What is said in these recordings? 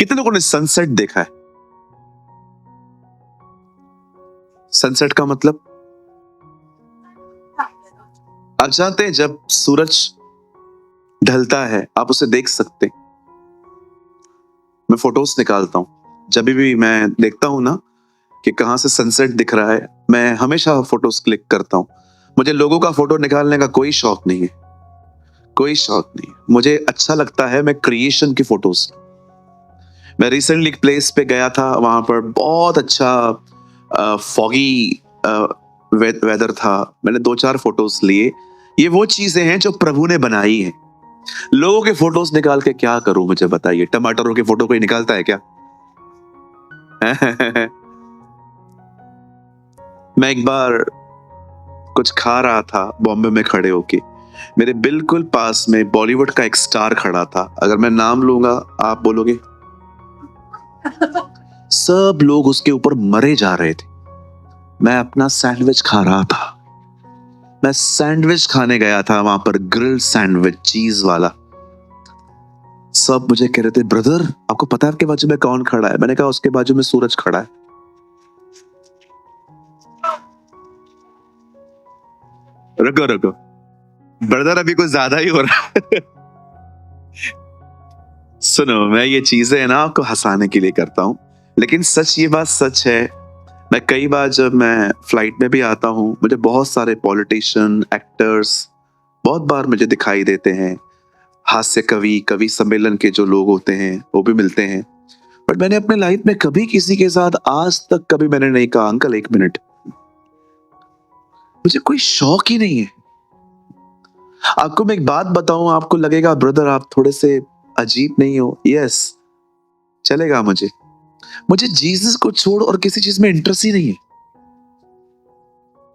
कितने लोगों ने सनसेट देखा है? सनसेट का मतलब आप जानते हैं, जब सूरज ढलता है आप उसे देख सकते हैं। मैं फोटोज निकालता हूं, जब भी मैं देखता हूं ना कि कहां से सनसेट दिख रहा है, मैं हमेशा फोटोज क्लिक करता हूं। मुझे लोगों का फोटो निकालने का कोई शौक नहीं है, कोई शौक नहीं। मुझे अच्छा लगता है मैं क्रिएशन की फोटोज। मैं रिसेंटली एक प्लेस पे गया था, वहां पर बहुत अच्छा फॉगी वेदर था। मैंने 2-4 फोटोज लिए। ये वो चीजें हैं जो प्रभु ने बनाई हैं। लोगों के फोटोज निकाल के क्या करूं, मुझे बताइए। टमाटरों के फोटो कोई निकालता है क्या? मैं एक बार कुछ खा रहा था बॉम्बे में खड़े होके, मेरे बिल्कुल पास में बॉलीवुड का एक स्टार खड़ा था। अगर मैं नाम लूंगा आप बोलोगे। सब लोग उसके ऊपर मरे जा रहे थे। मैं अपना सैंडविच खा रहा था। मैं सैंडविच खाने गया था वहां पर, ग्रिल सैंडविच चीज वाला। सब मुझे कह रहे थे, ब्रदर आपको पता है आपके बाजू में कौन खड़ा है? मैंने कहा उसके बाजू में सूरज खड़ा है। रुको रुको ब्रदर, अभी कुछ ज्यादा ही हो रहा है। सुनो, मैं ये चीजें ना आपको हंसाने के लिए करता हूं, लेकिन सच, ये बात सच है। मैं कई बार जब मैं फ्लाइट में भी आता हूं, मुझे बहुत सारे पॉलिटिशियन, एक्टर्स बहुत बार मुझे दिखाई देते हैं। हास्य कवि, कवि सम्मेलन के जो लोग होते हैं वो भी मिलते हैं। बट मैंने अपने लाइफ में कभी किसी के साथ आज तक कभी मैंने नहीं कहा, अंकल एक मिनट। मुझे कोई शौक ही नहीं है। आपको मैं एक बात बताऊं, आपको लगेगा ब्रदर आप थोड़े से अजीब नहीं हो। यस, चलेगा। मुझे मुझे जीसस को छोड़ और किसी चीज में इंटरेस्ट ही नहीं है।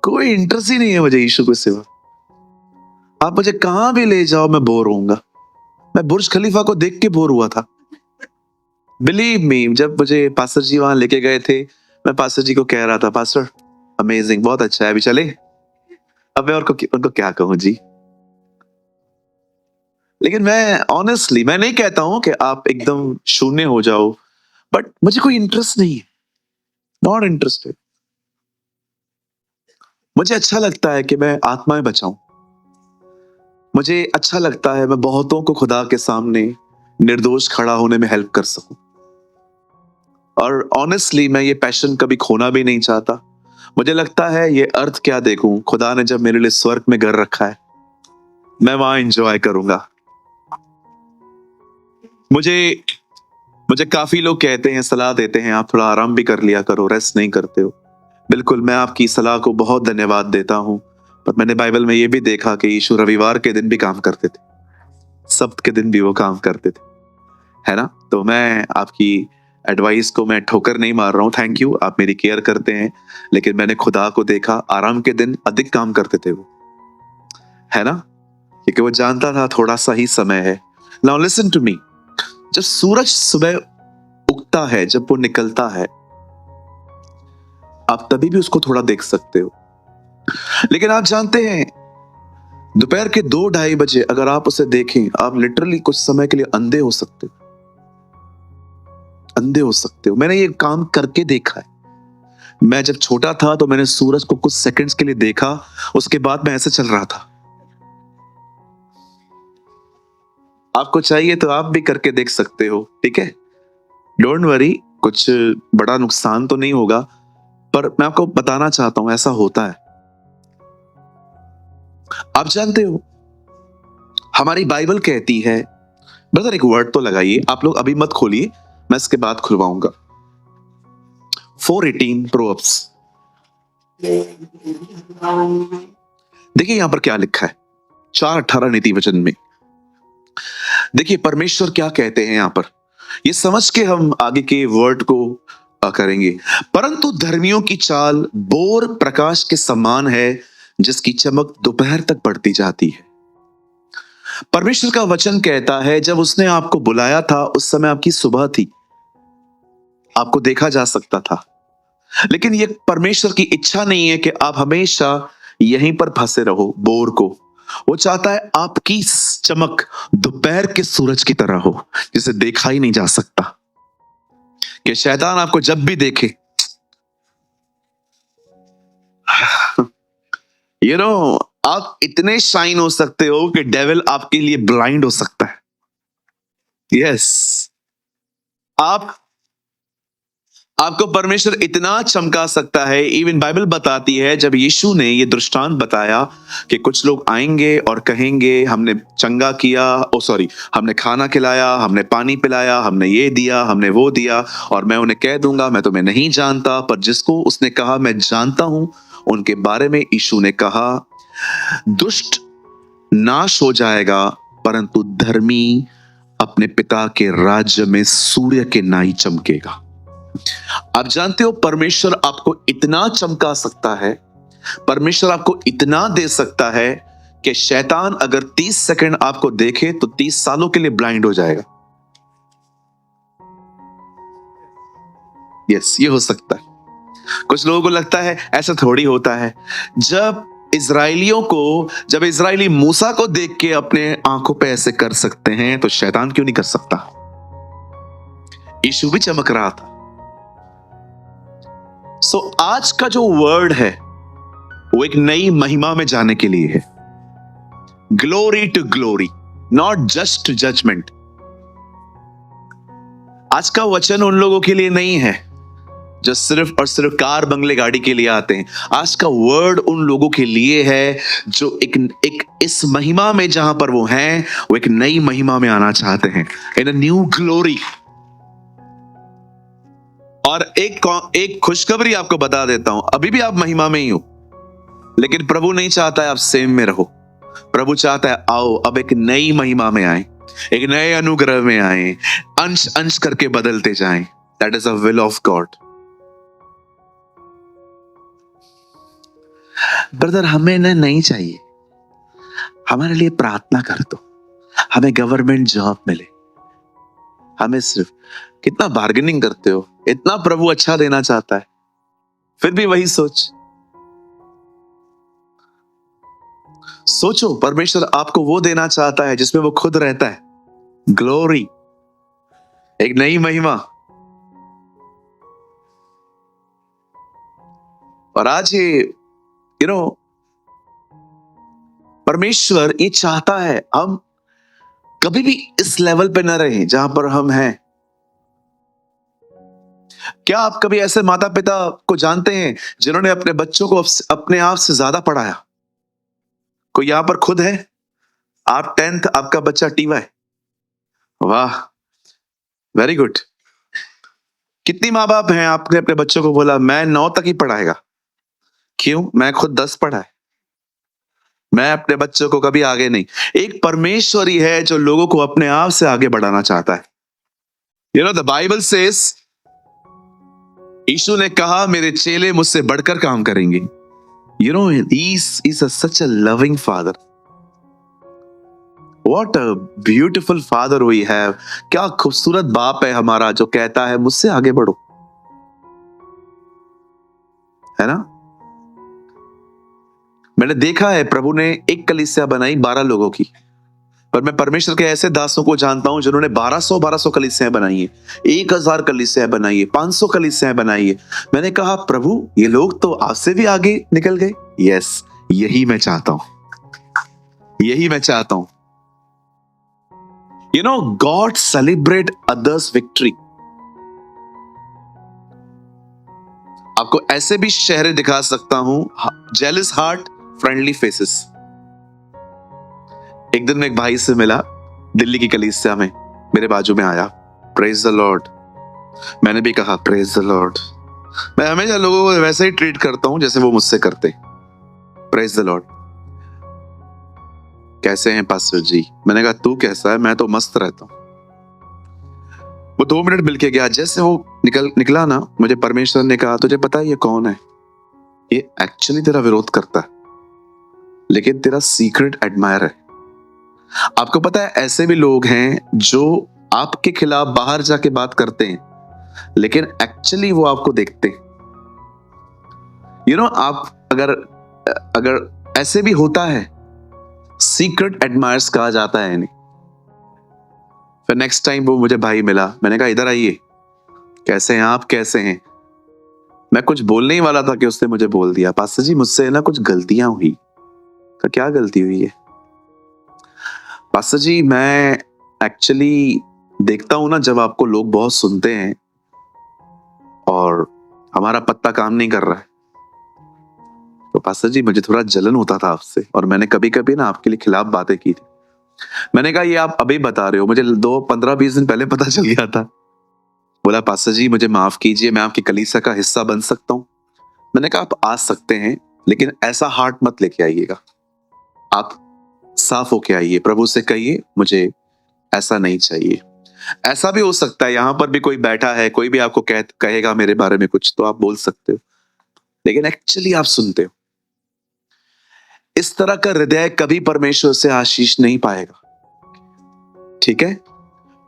कोई इंटरेस्ट ही नहीं है मुझे यीशु के सिवा। आप मुझे कहां भी ले जाओ मैं बोर होऊंगा। मैं बुर्ज खलीफा को देख के बोर हुआ था। बिलीव मी, जब मुझे पास्टर जी वहां लेके गए थे, मैं पास्टर जी को कह रहा था, पास्टर अमेजिंग, बहुत अच्छा है, अभी चले। अब मैं उनको क्या कहूं जी। लेकिन मैं ऑनेस्टली, मैं नहीं कहता हूं कि आप एकदम शून्य हो जाओ, बट मुझे कोई इंटरेस्ट नहीं है। Not interested. मुझे अच्छा लगता है कि मैं आत्माएं बचाऊं। मुझे अच्छा लगता है मैं बहुतों को खुदा के सामने निर्दोष खड़ा होने में हेल्प कर सकूं। और ऑनेस्टली मैं ये पैशन कभी खोना भी नहीं चाहता। मुझे लगता है ये अर्थ क्या देखूं, खुदा ने जब मेरे लिए स्वर्ग में घर रखा है, मैं वहां एंजॉय करूंगा। मुझे मुझे काफी लोग कहते हैं, सलाह देते हैं, आप थोड़ा आराम भी कर लिया करो, रेस्ट नहीं करते हो। बिल्कुल, मैं आपकी सलाह को बहुत धन्यवाद देता हूं। पर मैंने बाइबल में ये भी देखा कि यीशु रविवार के दिन भी काम करते थे, सब्त के दिन भी वो काम करते थे, है ना? तो मैं आपकी एडवाइस को मैं ठोकर नहीं मार रहा हूँ। थैंक यू, आप मेरी केयर करते हैं। लेकिन मैंने खुदा को देखा, आराम के दिन अधिक काम करते थे वो, है ना? क्योंकि वो जानता था थोड़ा सा ही समय है। Now listen to me. जब सूरज सुबह उगता है, जब वो निकलता है, आप तभी भी उसको थोड़ा देख सकते हो। लेकिन आप जानते हैं, दोपहर के 2-2:30 अगर आप उसे देखें, आप लिटरली कुछ समय के लिए अंधे हो सकते हो। अंधे हो सकते हो। मैंने ये काम करके देखा है। मैं जब छोटा था तो मैंने सूरज को कुछ सेकंड्स के लिए देखा, उसके बाद मैं ऐसे चल रहा था। आपको चाहिए तो आप भी करके देख सकते हो, ठीक है? डोंट वरी, कुछ बड़ा नुकसान तो नहीं होगा, पर मैं आपको बताना चाहता हूं ऐसा होता है। आप जानते हो, हमारी बाइबल कहती है, ब्रदर एक वर्ड तो लगाइए, आप लोग अभी मत खोलिए, मैं इसके बाद खुलवाऊंगा। 4:18 प्रोवर्ब्स। देखिए यहां पर क्या लिखा है, 4:18 नीति वचन में। देखिए परमेश्वर क्या कहते हैं यहां पर, ये समझ के हम आगे के वर्ड को करेंगे। परंतु धर्मियों की चाल बोर प्रकाश के समान है, जिसकी चमक दोपहर तक बढ़ती जाती है। परमेश्वर का वचन कहता है, जब उसने आपको बुलाया था उस समय आपकी सुबह थी, आपको देखा जा सकता था। लेकिन ये परमेश्वर की इच्छा नहीं है कि आप हमेशा यहीं पर फंसे रहो, बोर को। वो चाहता है आपकी चमक दोपहर के सूरज की तरह हो, जिसे देखा ही नहीं जा सकता। कि शैतान आपको जब भी देखे, यू नो आप इतने शाइन हो सकते हो कि डेविल आपके लिए ब्लाइंड हो सकता है। यस, आप आपको परमेश्वर इतना चमका सकता है। इवन बाइबल बताती है, जब यीशु ने ये दृष्टांत बताया कि कुछ लोग आएंगे और कहेंगे हमने चंगा किया, ओ सॉरी, हमने खाना खिलाया, हमने पानी पिलाया, हमने ये दिया, हमने वो दिया, और मैं उन्हें कह दूंगा मैं तुम्हें नहीं जानता। पर जिसको उसने कहा मैं जानता हूं, उनके बारे में यीशु ने कहा दुष्ट नाश हो जाएगा, परंतु धर्मी अपने पिता के राज्य में सूर्य के नाई चमकेगा। आप जानते हो परमेश्वर आपको इतना चमका सकता है, परमेश्वर आपको इतना दे सकता है कि शैतान अगर 30 सेकंड आपको देखे तो 30 सालों के लिए ब्लाइंड हो जाएगा। यस, ये हो सकता है। कुछ लोगों को लगता है ऐसा थोड़ी होता है। जब इजरायली मूसा को देख के अपने आंखों पे ऐसे कर सकते हैं, तो शैतान क्यों नहीं कर सकता? यीशु भी चमक रहा था। सो आज का जो वर्ड है वो एक नई महिमा में जाने के लिए है। Glory to glory, not just judgment. आज का वचन उन लोगों के लिए नहीं है जो सिर्फ और सिर्फ कार बंगले गाड़ी के लिए आते हैं। आज का वर्ड उन लोगों के लिए है जो एक इस महिमा में जहां पर वो हैं, वो एक नई महिमा में आना चाहते हैं, इन अ न्यू ग्लोरी। और एक खुशखबरी आपको बता देता हूं, अभी भी आप महिमा में ही हो, लेकिन प्रभु नहीं चाहता है आप सेम में रहो। प्रभु चाहता है आओ अब एक नई महिमा में आए, एक नए अनुग्रह में आए, अंश अंश करके बदलते जाएं। That is a will of God. Brother हमें नहीं चाहिए, हमारे लिए प्रार्थना कर दो, हमें गवर्नमेंट जॉब मिले। हमें सिर्फ, कितना बार्गेनिंग करते हो, इतना प्रभु अच्छा देना चाहता है, फिर भी वही सोचो परमेश्वर आपको वो देना चाहता है जिसमें वो खुद रहता है। ग्लोरी, एक नई महिमा। और आज ये परमेश्वर ये चाहता है हम कभी भी इस लेवल पे ना रहें जहां पर हम हैं। क्या आप कभी ऐसे माता पिता को जानते हैं जिन्होंने अपने बच्चों को अपने आप से ज्यादा पढ़ाया? कोई यहां पर खुद है? आप 10th, आपका बच्चा TY। वाह, वेरी गुड। कितनी माँ बाप हैं आपने अपने बच्चों को बोला मैं 9 तक ही पढ़ाएगा? क्यों? मैं खुद 10 पढ़ा है, मैं अपने बच्चों को कभी आगे नहीं। एक परमेश्वर ही है जो लोगों को अपने आप से आगे बढ़ाना चाहता है। द बाइबल सेज, यीशु ने कहा मेरे चेले मुझसे बढ़कर काम करेंगे। He's such a loving father. What a beautiful father we have. क्या खूबसूरत बाप है हमारा जो कहता है मुझसे आगे बढ़ो, है ना? मैंने देखा है प्रभु ने एक कलीसिया बनाई 12 लोगों की, पर मैं परमेश्वर के ऐसे दासों को जानता हूं जिन्होंने 1200 कलीसियां बनाई है, 1000 कलीसियां बनाई है, 500 कलीसियां बनाई है। मैंने कहा प्रभु ये लोग तो आपसे भी आगे निकल गए। यस, यही मैं चाहता हूं, यही मैं चाहता हूं। God celebrate others victory. आपको ऐसे भी चेहरे दिखा सकता हूं, जेलस हार्ट, फ्रेंडली फेसेस। एक दिन मैं एक भाई से मिला दिल्ली की कलीसिया में, मेरे बाजू में आया, प्रेज द लॉर्ड। मैंने भी कहा प्रेज द लॉर्ड। मैं हमेशा लोगों को वैसे ही ट्रीट करता हूं जैसे वो मुझसे करते। Praise the Lord. कैसे हैं पास्टर जी? मैंने कहा तू कैसा है? मैं तो मस्त रहता हूं। वो 2 मिनट मिलके गया। जैसे वो निकला ना, मुझे परमेश्वर ने कहा तुझे पता है ये कौन है? ये एक्चुअली तेरा विरोध करता है, लेकिन तेरा सीक्रेट एडमायर है। आपको पता है ऐसे भी लोग हैं जो आपके खिलाफ बाहर जाके बात करते हैं, लेकिन एक्चुअली वो आपको देखते हैं। आप अगर ऐसे भी होता है, सीक्रेट एडमायर्स कहा जाता है इन्हें। फिर नेक्स्ट टाइम वो मुझे भाई मिला, मैंने कहा इधर आइए, कैसे हैं आप, कैसे हैं? मैं कुछ बोलने ही वाला था कि उसने मुझे बोल दिया, पास्टर जी मुझसे ना कुछ गलतियां हुई। तो क्या गलती हुई है? पास्टर जी मैं एक्चुअली देखता हूं ना, जब आपको लोग बहुत सुनते हैं और हमारा पत्ता काम नहीं कर रहा है, तो पास्टर जी मुझे थोड़ा जलन होता था आपसे, और मैंने कभी कभी ना आपके लिए खिलाफ बातें की थी। मैंने कहा ये आप अभी बता रहे हो, मुझे 2 15 20 दिन पहले पता चल गया था। बोला पास्टर जी मुझे माफ कीजिए, मैं आपकी कलीसिया का हिस्सा बन सकता हूँ? मैंने कहा आप आ सकते हैं, लेकिन ऐसा हार्ट मत लेके आइएगा। आप साफ होके आइए, प्रभु से कहिए मुझे ऐसा नहीं चाहिए। ऐसा भी हो सकता है यहाँ पर भी कोई बैठा है, कोई भी आपको कहेगा मेरे बारे में कुछ, तो आप बोल सकते हो, लेकिन एक्चुअली आप सुनते हो। इस तरह का हृदय कभी परमेश्वर से आशीष नहीं पाएगा। ठीक है?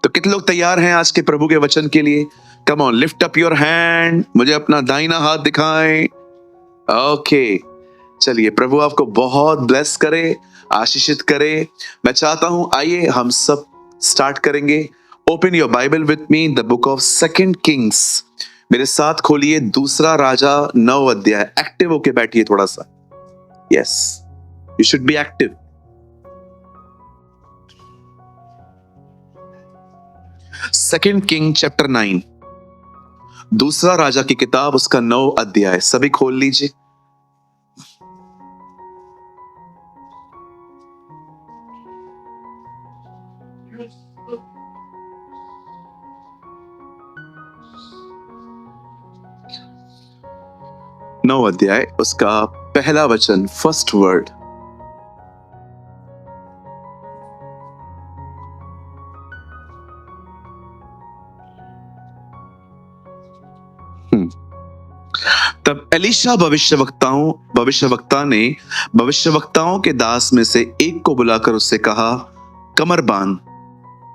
तो कितने लोग तैयार हैं आज के प्रभु के वचन के लिए? Come on, lift up your hand, मुझे अपना दाहिना हाथ दिखाएं। ओके, चलिए, प्रभु आपको बहुत ब्लेस करे, आशीषित करे। मैं चाहता हूं आइए हम सब स्टार्ट करेंगे। Open your Bible with me, the book of 2 Kings. मेरे साथ खोलिए 2 राजा 9 अध्याय। एक्टिव होके बैठिए थोड़ा सा। Yes, you should be active. 2 king chapter 9, 2 राजा की किताब, उसका 9 अध्याय। सभी खोल लीजिए। नौ अध्याय, उसका पहला वचन, फर्स्ट वर्ड। तब एलीशा भविष्यवक्ता ने भविष्यवक्ताओं के दास में से एक को बुलाकर उससे कहा, कमर बांध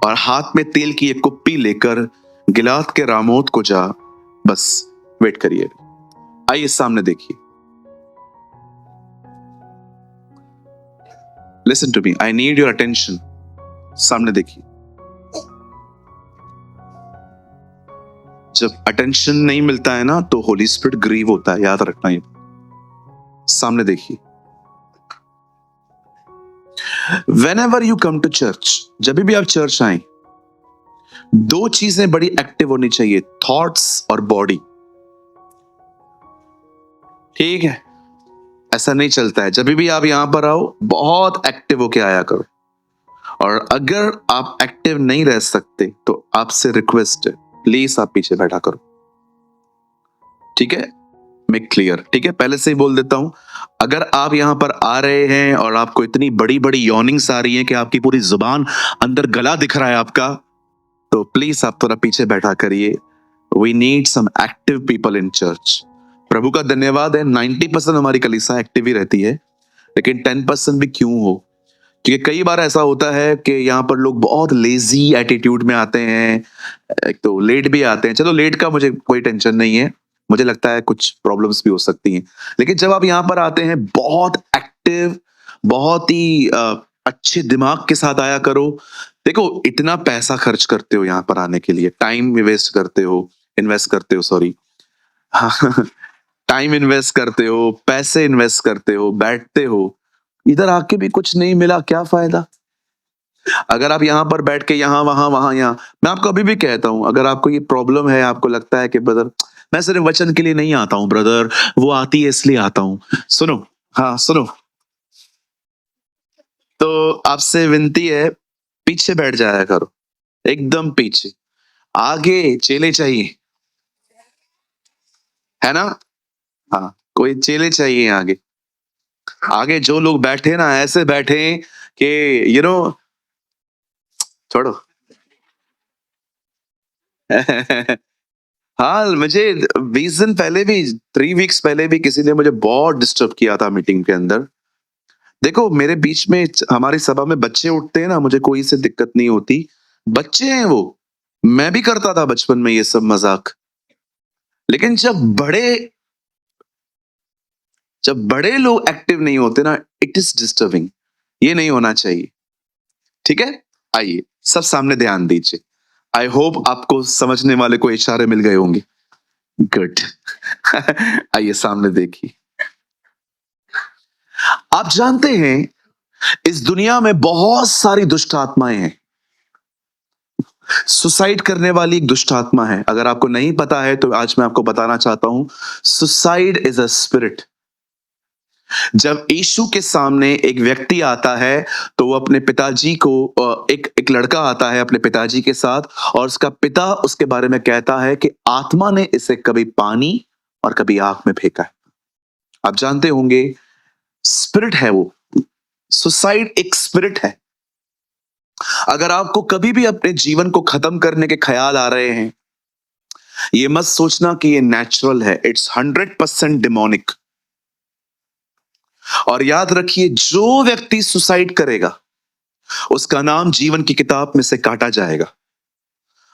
और हाथ में तेल की एक कुप्पी लेकर गिलाद के रामोत को जा। बस वेट करिए। आइए सामने देखिए। Listen to me, I need your attention. सामने देखिए। जब अटेंशन नहीं मिलता है ना, तो होली स्पिरिट ग्रीव होता है, याद रखना। ये सामने देखिए। Whenever you come to church, जब भी आप चर्च आए, 2 चीजें बड़ी एक्टिव होनी चाहिए, थॉट्स और बॉडी। ठीक है? ऐसा नहीं चलता है। जब भी आप यहां पर आओ, बहुत एक्टिव होके आया करो। और अगर आप एक्टिव नहीं रह सकते तो आपसे रिक्वेस्ट है, प्लीज आप पीछे बैठा करो। ठीक है? Make clear. ठीक है, पहले से ही बोल देता हूं, अगर आप यहां पर आ रहे हैं और आपको इतनी बड़ी बड़ी यॉर्निंग्स आ रही हैं कि आपकी पूरी जुबान, अंदर गला दिख रहा है आपका, तो प्लीज आप थोड़ा पीछे बैठा करिए। We need some active people in church. प्रभु का धन्यवाद है, 90% हमारी कलीसिया एक्टिव ही रहती है, लेकिन 10% भी क्यों हो? क्योंकि कई बार ऐसा होता है कि यहाँ पर लोग बहुत लेजी एटीट्यूड में आते हैं। एक तो लेट भी आते हैं। चलो, लेट का मुझे कोई टेंशन नहीं है, मुझे लगता है कुछ प्रॉब्लम्स भी हो सकती हैं, लेकिन जब आप यहाँ पर आते हैं, बहुत एक्टिव, बहुत ही अच्छे दिमाग के साथ आया करो। देखो, इतना पैसा खर्च करते हो यहाँ पर आने के लिए, टाइम इन्वेस्ट करते हो, सॉरी। हाँ, टाइम इन्वेस्ट करते हो, पैसे इन्वेस्ट करते हो, बैठते हो, इधर आके भी कुछ नहीं मिला, क्या फायदा? अगर आप यहाँ पर बैठ के यहाँ वहां वहां यहाँ, मैं आपको अभी भी कहता हूं, अगर आपको ये प्रॉब्लम है, आपको लगता है कि ब्रदर मैं सिर्फ वचन के लिए नहीं आता हूं, ब्रदर वो आती है इसलिए आता हूं, सुनो, हाँ सुनो, तो आपसे विनती है, पीछे बैठ जाया करो, एकदम पीछे। आगे चेले चाहिए, है ना? हाँ, कोई चेले चाहिए आगे। आगे जो लोग बैठे ना, ऐसे बैठे कि छोड़ो। हाँ, मुझे 20 दिन पहले भी, 3 वीक्स पहले भी किसी ने मुझे बहुत डिस्टर्ब किया था मीटिंग के अंदर। देखो, मेरे बीच में हमारी सभा में बच्चे उठते हैं ना, मुझे कोई से दिक्कत नहीं होती। बच्चे हैं वो, मैं भी करता था बचपन में ये सब मजाक। लेकिन जब बड़े लोग एक्टिव नहीं होते ना, इट इज डिस्टर्बिंग। ये नहीं होना चाहिए। ठीक है? आइए सब सामने ध्यान दीजिए। आई होप आपको समझने वाले को इशारे मिल गए होंगे। गुड। आइए सामने देखिए। आप जानते हैं इस दुनिया में बहुत सारी दुष्ट आत्माएं हैं। सुसाइड करने वाली एक दुष्ट आत्मा है। अगर आपको नहीं पता है तो आज मैं आपको बताना चाहता हूं, सुसाइड इज अ स्पिरिट। जब यीशु के सामने एक व्यक्ति आता है तो वो अपने पिताजी को एक लड़का आता है अपने पिताजी के साथ, और उसका पिता उसके बारे में कहता है कि आत्मा ने इसे कभी पानी और कभी आग में फेंका है। आप जानते होंगे स्पिरिट है वो। सुसाइड एक स्पिरिट है। अगर आपको कभी भी अपने जीवन को खत्म करने के ख्याल आ रहे हैं, ये मत सोचना कि ये नेचुरल है। It's 100% demonic. और याद रखिए, जो व्यक्ति सुसाइड करेगा उसका नाम जीवन की किताब में से काटा जाएगा।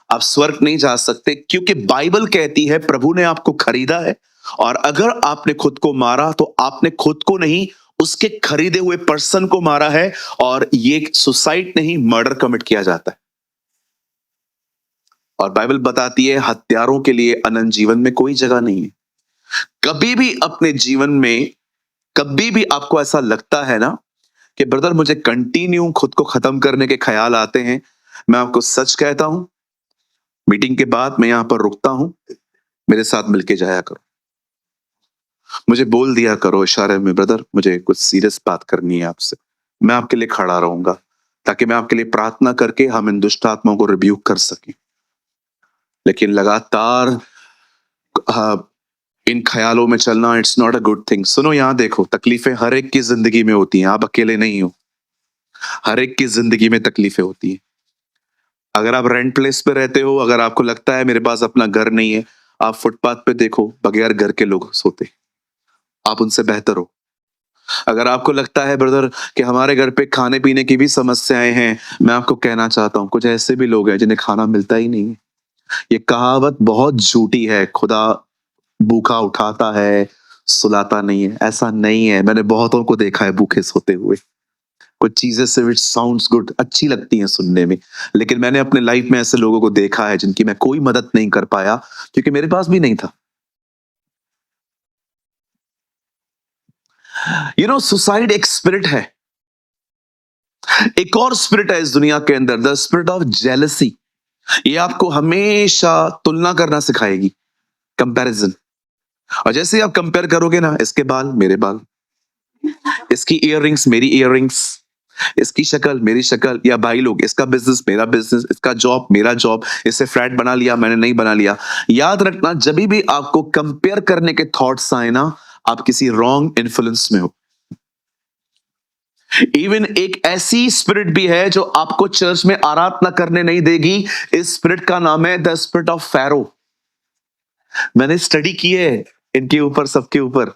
आप स्वर्ग नहीं जा सकते, क्योंकि बाइबल कहती है प्रभु ने आपको खरीदा है, और अगर आपने खुद को मारा तो आपने खुद को नहीं, उसके खरीदे हुए पर्सन को मारा है। और ये सुसाइड नहीं, मर्डर कमिट किया जाता है। और बाइबल बताती है हत्यारों के लिए अनंत जीवन में कोई जगह नहीं है। कभी भी अपने जीवन में, कभी भी आपको ऐसा लगता है ना कि ब्रदर मुझे कंटिन्यू खुद को खत्म करने के ख्याल आते हैं, मैं आपको सच कहता हूं, मीटिंग के बाद मैं यहां पर रुकता हूं, मेरे साथ मिलके जाया करो। मुझे बोल दिया करो इशारे में, ब्रदर मुझे कुछ सीरियस बात करनी है आपसे। मैं आपके लिए खड़ा रहूंगा, ताकि मैं आपके लिए प्रार्थना करके हम इन दुष्ट आत्माओं को रिब्यूक कर सकें। लेकिन लगातार इन ख्यालों में चलना, it's not a good thing. सुनो, यहां देखो, तकलीफें हर एक की जिंदगी में होती हैं। आप अकेले नहीं हो। हर एक की जिंदगी में तकलीफें होती हैं। अगर आप रेंट प्लेस पे रहते हो, अगर आपको लगता है मेरे पास अपना घर नहीं है, आप फुटपाथ पे देखो, बगैर घर के लोग सोते, आप उनसे बेहतर हो। अगर आपको लगता है ब्रदर कि हमारे घर पे खाने पीने की भी समस्याएं हैं, मैं आपको कहना चाहता हूं कुछ ऐसे भी लोग हैं जिन्हें खाना मिलता ही नहीं है। ये कहावत बहुत झूठी है, खुदा भूखा उठाता है सुलाता नहीं है। ऐसा नहीं है। मैंने बहुतों को देखा है भूखे सोते हुए। कुछ चीजें सिर्फ इट साउंड्स गुड, अच्छी लगती हैं सुनने में, लेकिन मैंने अपने लाइफ में ऐसे लोगों को देखा है जिनकी मैं कोई मदद नहीं कर पाया, क्योंकि मेरे पास भी नहीं था। सुसाइड एक स्पिरिट है। एक और स्पिरिट है इस दुनिया के अंदर, द स्पिरिट ऑफ जेलसी। ये आपको हमेशा तुलना करना सिखाएगी, कंपैरिजन। और जैसे ही आप कंपेयर करोगे ना, इसके बाल मेरे बाल, इसकी इयररिंग्स मेरी इयररिंग्स, इसकी शक्ल मेरी शक्ल, या भाई लोग इसका बिजनेस मेरा बिजनेस, इसका जॉब मेरा जॉब, इससे फ्लैट बना लिया मैंने नहीं बना लिया। याद रखना, जब भी आपको कंपेयर करने के थॉट्स आए ना, आप किसी रॉन्ग इन्फ्लुएंस में हो। इवन एक ऐसी स्पिरिट भी है जो आपको चर्च में आराधना करने नहीं देगी। इस स्पिरिट का नाम है द स्पिरिट ऑफ फैरो। मैंने स्टडी की है इनके ऊपर, सबके ऊपर।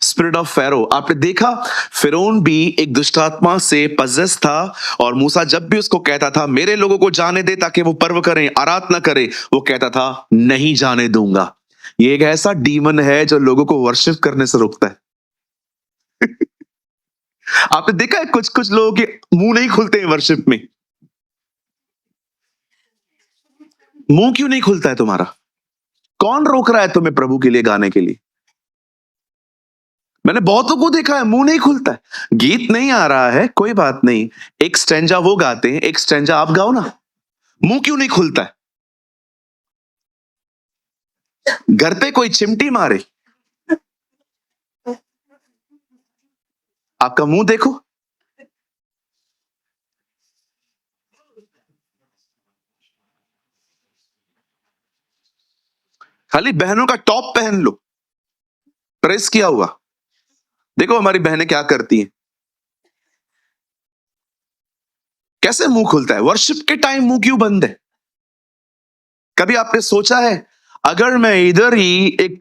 स्पिरिट ऑफ फैरो, आपने देखा फिरौन भी एक दुष्टात्मा से पजेस था, और मूसा जब भी उसको कहता था मेरे लोगों को जाने दे ताकि वो पर्व करें, आराधना करें, वो कहता था नहीं जाने दूंगा। ये एक ऐसा डीमन है जो लोगों को वर्शिप करने से रोकता है। आपने देखा है कुछ कुछ लोगों के मुंह नहीं खुलते हैं वर्शिप में। मुंह क्यों नहीं खुलता है तुम्हारा? कौन रोक रहा है तुम्हें प्रभु के लिए गाने के लिए? मैंने बहुतों को देखा है मुंह नहीं खुलता है। गीत नहीं आ रहा है, कोई बात नहीं, एक स्टैंजा वो गाते हैं, एक स्टैंजा आप गाओ ना। मुंह क्यों नहीं खुलता है? घर पे कोई चिमटी मारे, आपका मुंह देखो। खाली बहनों का टॉप पहन लो, प्रेस किया हुआ। देखो हमारी बहनें क्या करती हैं, कैसे मुंह खुलता है। वर्शिप के टाइम मुंह क्यों बंद है? कभी आपने सोचा है, अगर मैं इधर ही एक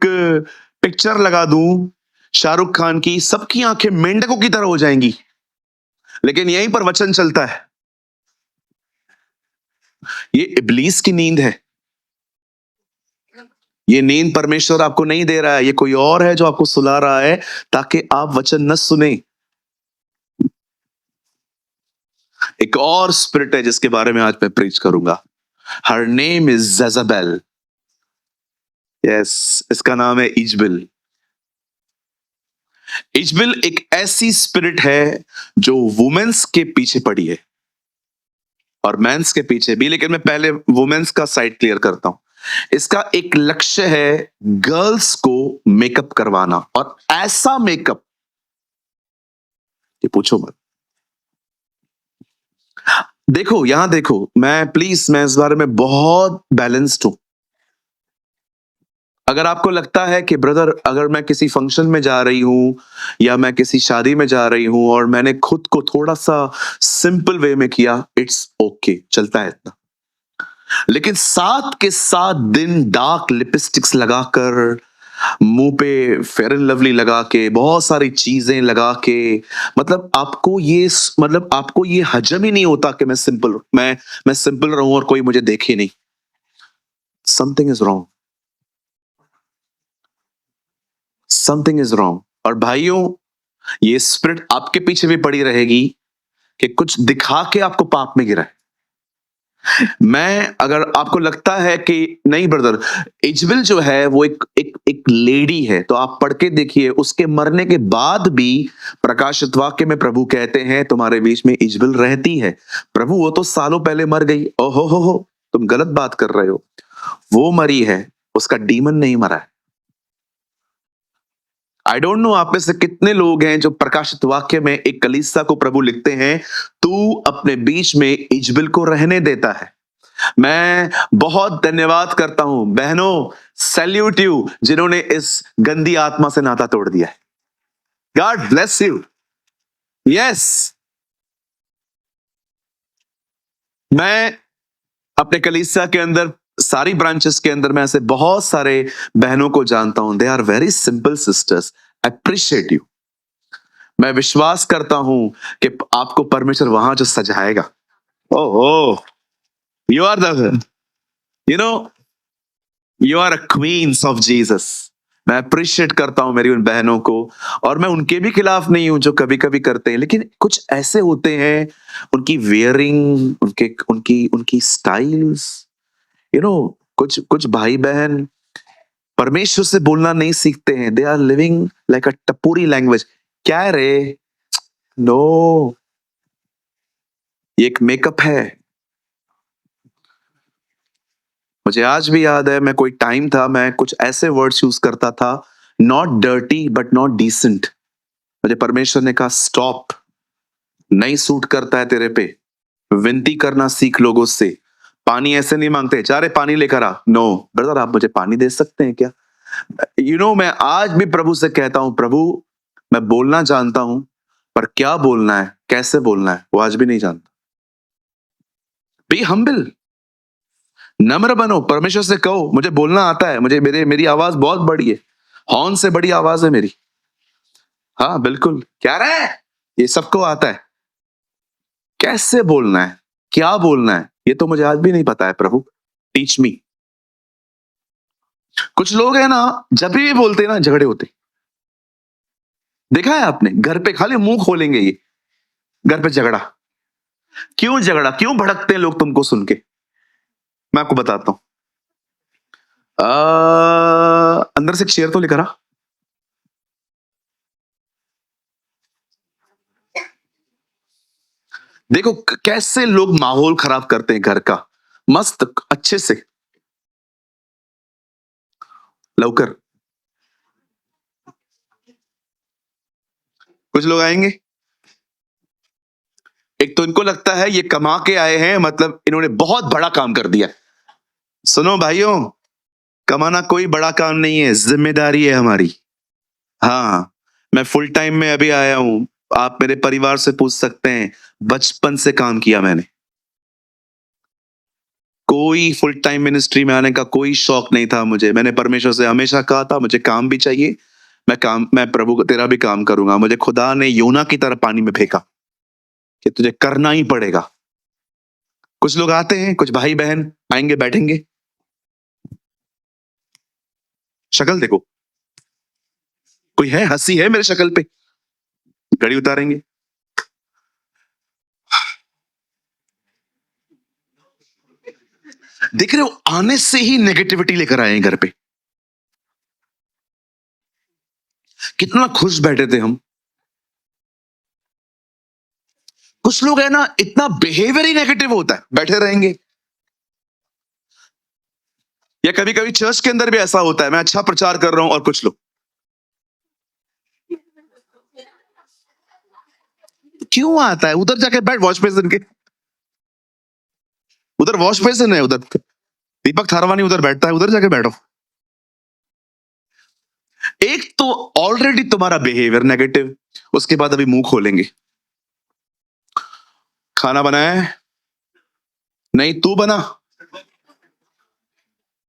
पिक्चर लगा दूं शाहरुख खान की, सबकी आंखें मेंढकों की तरह हो जाएंगी, लेकिन यहीं पर वचन चलता है। ये इब्लीस की नींद है। ये नींद परमेश्वर आपको नहीं दे रहा है, ये कोई और है जो आपको सुला रहा है ताकि आप वचन न सुने। एक और स्पिरिट है जिसके बारे में आज मैं प्रीच करूंगा, हर नेम इज जेजाबेल। यस, इसका नाम है इजबिल। इजबिल एक ऐसी स्पिरिट है जो वुमेन्स के पीछे पड़ी है और मेंस के पीछे भी, लेकिन मैं पहले वुमेन्स का साइड क्लियर करता हूं। इसका एक लक्ष्य है गर्ल्स को मेकअप करवाना, और ऐसा मेकअप ये पूछो मत। देखो यहां देखो, मैं इस बारे में बहुत बैलेंस्ड हूं। अगर आपको लगता है कि ब्रदर, अगर मैं किसी फंक्शन में जा रही हूं या मैं किसी शादी में जा रही हूं और मैंने खुद को थोड़ा सा सिंपल वे में किया, इट्स ओके, चलता है इतना। लेकिन 7 के 7 दिन डार्क लिपस्टिक्स लगाकर, मुंह पे फेयर एंड लवली लगा के, बहुत सारी चीजें लगा के, मतलब आपको ये हजम ही नहीं होता कि मैं सिंपल रहूं और कोई मुझे देखे नहीं। Something is wrong, something is wrong. और भाइयों, ये स्पिरिट आपके पीछे भी पड़ी रहेगी कि कुछ दिखा के आपको पाप में गिराए। अगर आपको लगता है कि नहीं ब्रदर, इजबिल जो है वो एक लेडी है, तो आप पढ़ के देखिए, उसके मरने के बाद भी प्रकाशित वाक्य में प्रभु कहते हैं तुम्हारे बीच में इजबिल रहती है। प्रभु, वो तो सालों पहले मर गई। ओहो हो, तुम गलत बात कर रहे हो। वो मरी है, उसका डीमन नहीं मरा है। आई डोंट नो आप में से कितने लोग हैं जो प्रकाशित वाक्य में एक कलीसिया को प्रभु लिखते हैं, तू अपने बीच में इजबिल को रहने देता है। मैं बहुत धन्यवाद करता हूं बहनों, सैल्यूट यू, जिन्होंने इस गंदी आत्मा से नाता तोड़ दिया है। God bless you. यस, मैं अपने कलीसिया के अंदर, सारी ब्रांचेस के अंदर, मैं ऐसे बहुत सारे बहनों को जानता हूं। They are very simple sisters. Appreciate you. मैं विश्वास करता हूं कि आपको परमेश्वर वहां जो सजाएगा। Oh, you are the, you know, you are a queens of Jesus. मैं अप्रिशिएट करता हूं मेरी उन बहनों को, और मैं उनके भी खिलाफ नहीं हूं जो कभी कभी करते हैं, लेकिन कुछ ऐसे होते हैं, उनकी वेयरिंग, उनके उनकी उनकी स्टाइल्स, कुछ कुछ भाई बहन परमेश्वर से बोलना नहीं सीखते हैं। They are living like a tapori language. क्या है रे? नो, ये एक मेकअप है। मुझे आज भी याद है, मैं कोई टाइम था, मैं कुछ ऐसे वर्ड्स यूज करता था, not dirty but not decent. मुझे परमेश्वर ने कहा स्टॉप, नहीं सूट करता है तेरे पे। विनती करना सीख लोगों से। पानी ऐसे नहीं मांगते, जा रे पानी लेकर आ। नो ब्रदर, आप मुझे पानी दे सकते हैं क्या? मैं आज भी प्रभु से कहता हूं, प्रभु मैं बोलना जानता हूं, पर क्या बोलना है, कैसे बोलना है, वो आज भी नहीं जानता। बी हम्बल, नम्र बनो, परमेश्वर से कहो मुझे बोलना आता है, मेरी आवाज बहुत बड़ी है, हॉर्न से बड़ी आवाज है मेरी। हाँ बिल्कुल, क्या रहा है, ये सबको आता है। कैसे बोलना है, क्या बोलना है, ये तो मुझे आज भी नहीं पता है। प्रभु टीच मी। कुछ लोग हैं ना, जब भी बोलते हैं ना झगड़े होते। देखा है आपने, घर पे खाली मुंह खोलेंगे ये, घर पे झगड़ा। क्यों झगड़ा, क्यों भड़कते हैं लोग तुमको सुन के? मैं आपको बताता हूं। अंदर से एक शेर तो लेकर आ। देखो कैसे लोग माहौल खराब करते हैं घर का, मस्त अच्छे से। लवकर, कुछ लोग आएंगे, एक तो इनको लगता है ये कमा के आए हैं, मतलब इन्होंने बहुत बड़ा काम कर दिया। सुनो भाइयों, कमाना कोई बड़ा काम नहीं है, जिम्मेदारी है हमारी। हाँ, मैं फुल टाइम में अभी आया हूं। आप मेरे परिवार से पूछ सकते हैं, बचपन से काम किया मैंने। कोई फुल टाइम मिनिस्ट्री में आने का कोई शौक नहीं था मुझे। मैंने परमेश्वर से हमेशा कहा था मुझे काम भी चाहिए, मैं प्रभु तेरा भी काम करूंगा। मुझे खुदा ने योना की तरह पानी में फेंका कि तुझे करना ही पड़ेगा। कुछ लोग आते हैं, कुछ भाई बहन आएंगे, बैठेंगे, शक्ल देखो, कोई है, हंसी है मेरे शक्ल पे, घड़ी उतारेंगे। देख रहे हो, आने से ही नेगेटिविटी लेकर आए हैं घर पे। कितना खुश बैठे थे हम। कुछ लोग है ना, इतना बिहेवियर ही नेगेटिव होता है, बैठे रहेंगे। या कभी कभी चर्च के अंदर भी ऐसा होता है, मैं अच्छा प्रचार कर रहा हूं और कुछ लोग, क्यों आता है उधर जाके बैठ, वॉश बेसिन के उधर वॉश बेसिन है, उधर दीपक थारवानी उधर बैठता है, उधर जाके बैठो। एक तो ऑलरेडी तुम्हारा बिहेवियर नेगेटिव, उसके बाद अभी मुंह खोलेंगे। खाना बनाया है? नहीं, तू बना।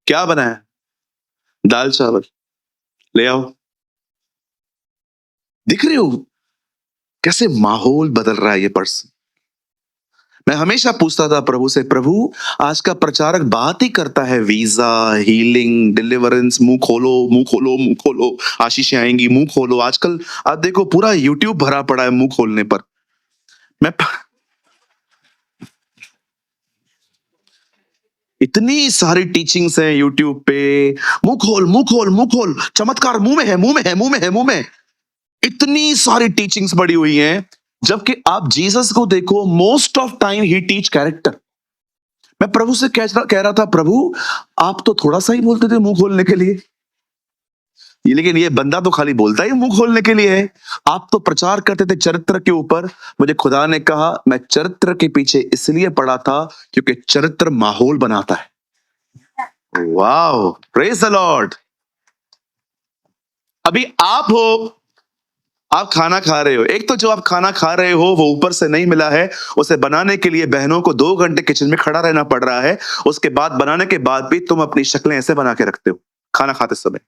क्या बनाया? दाल चावल। ले आओ। दिख रहे हो कैसे माहौल बदल रहा है ये पर्सन। मैं हमेशा पूछता था प्रभु से, प्रभु आज का प्रचारक बात ही करता है वीजा, हीलिंग, डिलीवरेंस, मुंह खोलो मुंह खोलो मुंह खोलो, आशीषें आएंगी, मुंह खोलो। आजकल आप देखो पूरा यूट्यूब भरा पड़ा है मुंह खोलने पर। मैं इतनी सारी टीचिंग्स हैं यूट्यूब पे, मुंह खोल मुंह खोल मुंह खोल, चमत्कार मुंह में है मुंह में है मुंह में है मुंह में। इतनी सारी टीचिंग्स बड़ी हुई हैं, जबकि आप जीसस को देखो, most of time he teach character. मैं प्रभु से कह रहा था, प्रभु आप तो थोड़ा सा ही बोलते थे मुंह खोलने के लिए, ये लेकिन ये बंदा तो खाली बोलता ही मुंह खोलने के लिए है। आप तो प्रचार करते थे चरित्र के ऊपर। मुझे खुदा ने कहा, मैं चरित्र के पीछे इसलिए पड़ा था क्योंकि चरित्र माहौल बनाता है। Wow, praise the Lord. अभी आप हो, आप खाना खा रहे हो, एक तो जो आप खाना खा रहे हो वो ऊपर से नहीं मिला है, उसे बनाने के लिए बहनों को 2 घंटे किचन में खड़ा रहना पड़ रहा है। उसके बाद बनाने के बाद भी तुम अपनी शक्लें ऐसे बना के रखते हो खाना खाते समय।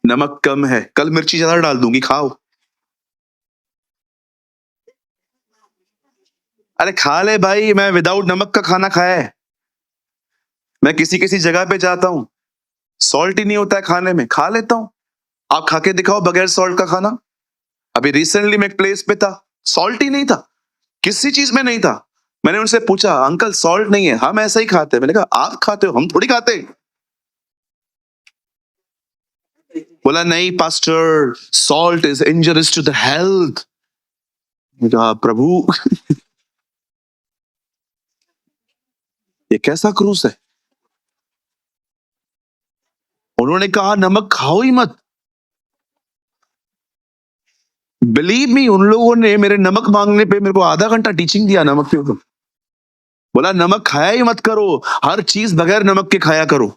नमक कम है, कल मिर्ची ज्यादा डाल दूंगी, खाओ। अरे खा ले भाई, मैं विदाउट नमक का खाना खाया है। मैं किसी किसी जगह पे जाता हूं, सॉल्ट ही नहीं होता है खाने में, खा लेता हूं। आप खा के दिखाओ बगैर सॉल्ट का खाना। अभी रिसेंटली मैं एक प्लेस पे था, सॉल्ट ही नहीं था, किसी चीज में नहीं था। मैंने उनसे पूछा, अंकल सॉल्ट नहीं है, हम ऐसा ही खाते हैं। मैंने कहा आप खाते हो, हम थोड़ी खाते। बोला नहीं pastor, salt is injurious to the health. मैंने कहा प्रभु ये कैसा क्रूस है। उन्होंने कहा नमक खाओ ही मत। बिलीव मी, उन लोगों ने मेरे नमक मांगने पे मेरे को आधा घंटा टीचिंग दिया नमक के ऊपर। बोला नमक खाया ही मत करो, हर चीज बगैर नमक के खाया करो।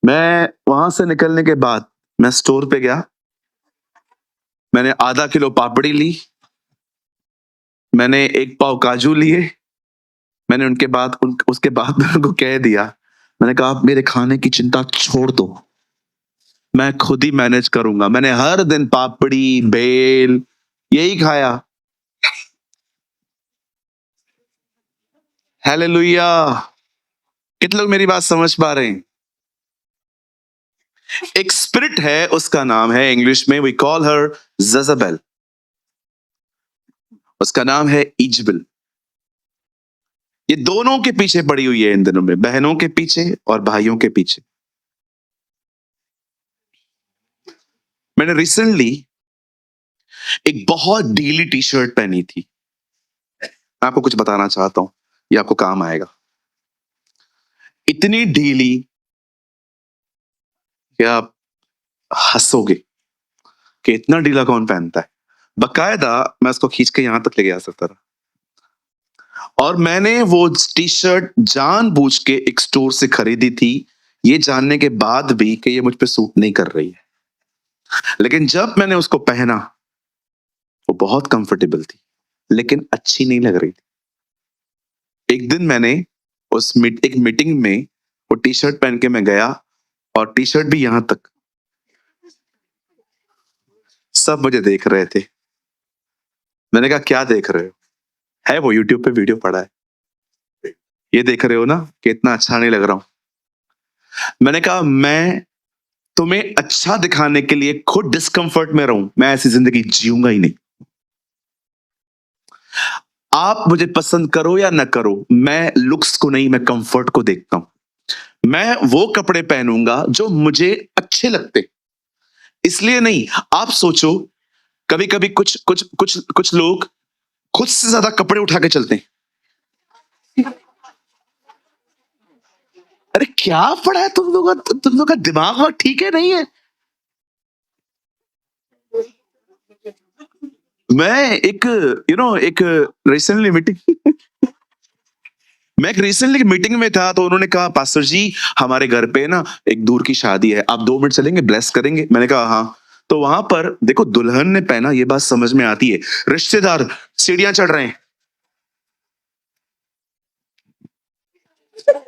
मैं वहां से निकलने के बाद मैं स्टोर पे गया, मैंने आधा किलो पापड़ी ली, मैंने 1 पाव काजू लिए। मैंने उसके बाद मैं उनको कह दिया, मैंने कहा आप मेरे खाने की चिंता छोड़ दो, मैं खुद ही मैनेज करूंगा। मैंने हर दिन पापड़ी बेल यही खाया। हालेलुया। कितने लोग मेरी बात समझ पा रहे हैं? एक स्पिरिट है, उसका नाम है, इंग्लिश में वी कॉल हर जज़ाबेल, उसका नाम है इजबेल। ये दोनों के पीछे पड़ी हुई है इन दिनों में, बहनों के पीछे और भाइयों के पीछे। मैंने रिसेंटली एक बहुत ढीली टी शर्ट पहनी थी। मैं आपको कुछ बताना चाहता हूं, ये आपको काम आएगा। इतनी ढीली कि आप हंसोगे कि इतना ढीला कौन पहनता है। बकायदा मैं उसको खींच के यहां तक लेके आ सकता था। और मैंने वो टी शर्ट जानबूझ के एक स्टोर से खरीदी थी, ये जानने के बाद भी कि ये मुझ पे सूट नहीं कर रही है। लेकिन जब मैंने उसको पहना, वो बहुत कंफर्टेबल थी, लेकिन अच्छी नहीं लग रही थी। एक दिन मैंने एक मीटिंग में वो टी शर्ट पहन के मैं गया, और टी शर्ट भी यहां तक, सब मुझे देख रहे थे। मैंने कहा क्या देख रहे हो? है वो यूट्यूब पे वीडियो पड़ा है, ये देख रहे हो ना कि इतना अच्छा नहीं लग रहा हूं। मैंने कहा मैं तुम्हें अच्छा दिखाने के लिए खुद डिस्कंफर्ट में रहूं, मैं ऐसी जिंदगी जीऊंगा ही नहीं। आप मुझे पसंद करो या ना करो, मैं लुक्स को नहीं, मैं कंफर्ट को देखता हूं। मैं वो कपड़े पहनूंगा जो मुझे अच्छे लगते, इसलिए नहीं। आप सोचो, कभी कभी कुछ कुछ कुछ कुछ लोग खुद से ज्यादा कपड़े उठा के चलते हैं। अरे क्या पड़ा है तुम लोग का दिमाग वहाँ ठीक है नहीं है? मैं एक एक रिसेंटली मीटिंग मैं एक रिसेंटली मीटिंग में था, तो उन्होंने कहा पास्टर जी हमारे घर पे ना एक दूर की शादी है, आप 2 मिनट चलेंगे, ब्लेस करेंगे। मैंने कहा हाँ। तो वहां पर देखो दुल्हन ने पहना, ये बात समझ में आती है, रिश्तेदार सीढ़ियां चढ़ रहे हैं,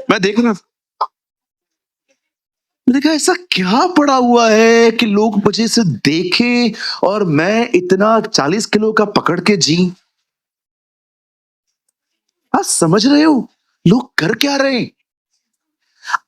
मैं देख रहा, मैंने कहा ऐसा क्या पड़ा हुआ है कि लोग मुझे से देखें और मैं इतना 40 किलो का पकड़ के जी। आप समझ रहे हो लोग कर क्या रहे हैं?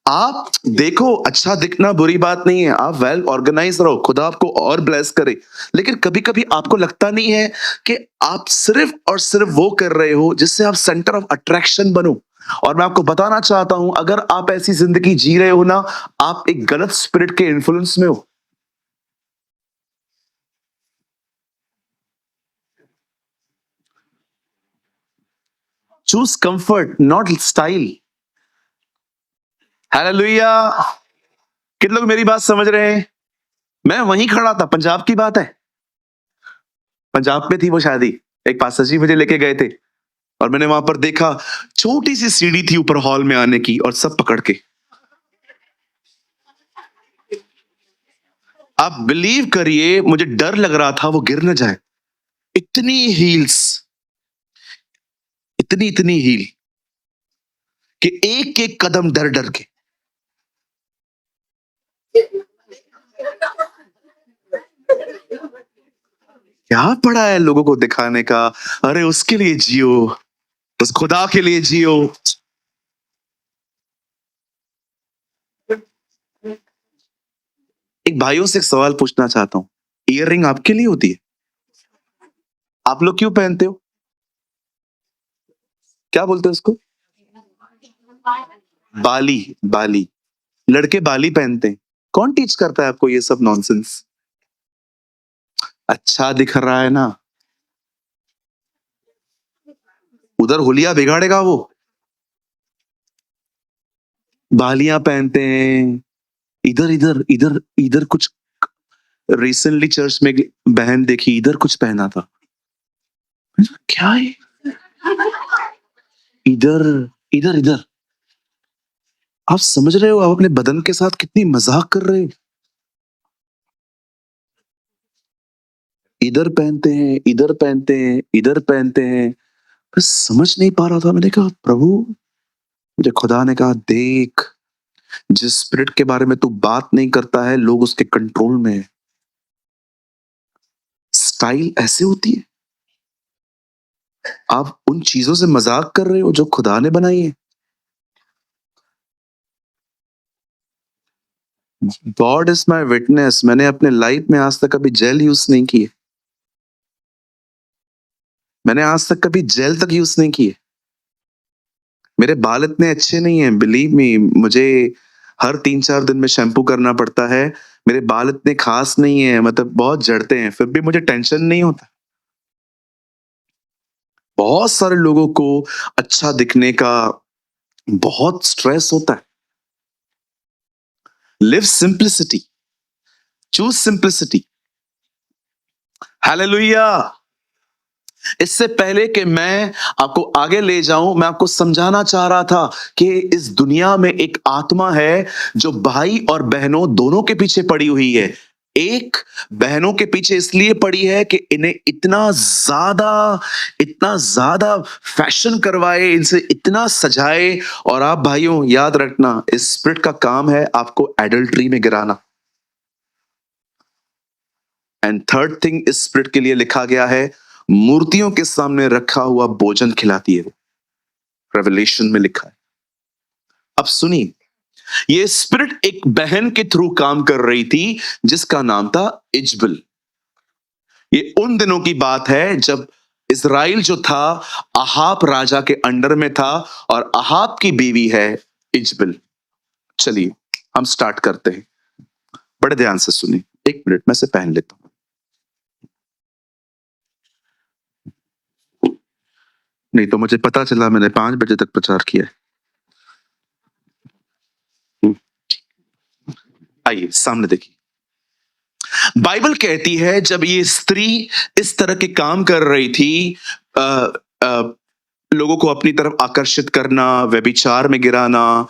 आप देखो, अच्छा दिखना बुरी बात नहीं है, आप वेल ऑर्गेनाइज रहो, खुदा आपको और ब्लेस करे। लेकिन कभी कभी आपको लगता नहीं है कि आप सिर्फ और सिर्फ वो कर रहे हो जिससे आप सेंटर ऑफ अट्रैक्शन बनो। और मैं आपको बताना चाहता हूं, अगर आप ऐसी जिंदगी जी रहे हो ना, आप एक गलत स्पिरिट के इन्फ्लुएंस में हो। Choose comfort not style. Hallelujah. कितने लोग मेरी बात समझ रहे हैं? मैं वहीं खड़ा था, पंजाब की बात है, पंजाब में थी वो शादी, एक पास्टर जी मुझे लेके गए थे, और मैंने वहां पर देखा छोटी सी सीढ़ी थी ऊपर हॉल में आने की, और सब पकड़ के, आप बिलीव करिए मुझे डर लग रहा था वो गिर न जाए। इतनी हील्स, इतनी इतनी हील कि एक एक कदम डर डर के। क्या पड़ा है लोगों को दिखाने का? अरे उसके लिए जियो, उस खुदा के लिए जियो। एक भाइयों से एक सवाल पूछना चाहता हूं, ईयर रिंग आपके लिए होती है? आप लोग क्यों पहनते हो? क्या बोलते हैं उसको? बाली। बाली। लड़के बाली पहनते हैं। कौन टीच करता है आपको ये सब नॉनसेंस? अच्छा दिख रहा है ना, उधर हुलिया बिगाड़ेगा वो। बालियां पहनते हैं, इधर इधर इधर इधर कुछ। रिसेंटली चर्च में एक बहन देखी, इधर कुछ पहना था, क्या है? इधर इधर इधर। आप समझ रहे हो आप अपने बदन के साथ कितनी मजाक कर रहे हो? इधर पहनते हैं, इधर पहनते हैं, इधर पहनते हैं। मैं समझ नहीं पा रहा था, मैंने कहा प्रभु, मुझे खुदा ने कहा देख, जिस स्पिरिट के बारे में तू बात नहीं करता है, लोग उसके कंट्रोल में है। स्टाइल ऐसे होती है, आप उन चीजों से मजाक कर रहे हो जो खुदा ने बनाई है। गॉड इज माई विटनेस, मैंने अपने लाइफ में आज तक कभी जेल यूज नहीं की है। मैंने आज तक कभी जेल तक यूज नहीं की है। मेरे बाल इतने अच्छे नहीं हैं, बिलीव मी, मुझे हर 3-4 दिन में शैम्पू करना पड़ता है। मेरे बाल इतने खास नहीं है, मतलब बहुत झड़ते हैं, फिर भी मुझे टेंशन नहीं होता। बहुत सारे लोगों को अच्छा दिखने का बहुत स्ट्रेस होता है। Live simplicity, choose simplicity. Hallelujah. इससे पहले कि मैं आपको आगे ले जाऊं, मैं आपको समझाना चाह रहा था कि इस दुनिया में एक आत्मा है जो भाई और बहनों दोनों के पीछे पड़ी हुई है। एक, बहनों के पीछे इसलिए पड़ी है कि इन्हें इतना ज्यादा फैशन करवाए, इनसे इतना सजाए। और आप भाइयों याद रखना, इस स्पिरिट का काम है आपको एडल्ट्री में गिराना। एंड थर्ड थिंग इस स्पिरिट के लिए लिखा गया है, मूर्तियों के सामने रखा हुआ भोजन खिलाती है। रेवलेशन में लिखा है। अब सुनिए, ये स्पिरिट एक बहन के थ्रू काम कर रही थी जिसका नाम था इजबल। ये उन दिनों की बात है जब इज़राइल जो था अहाब राजा के अंडर में था और अहाब की बीवी है इजबेल। चलिए हम स्टार्ट करते हैं, बड़े ध्यान से सुनिए। एक मिनट मैं से पहन लेता हूं। नहीं तो मुझे पता चला मैंने 5 बजे तक प्रचार किया है। आइए सामने देखिए। बाइबल कहती है जब ये स्त्री इस तरह के काम कर रही थी, आ, आ, लोगों को अपनी तरफ आकर्षित करना, व्यभिचार में गिराना,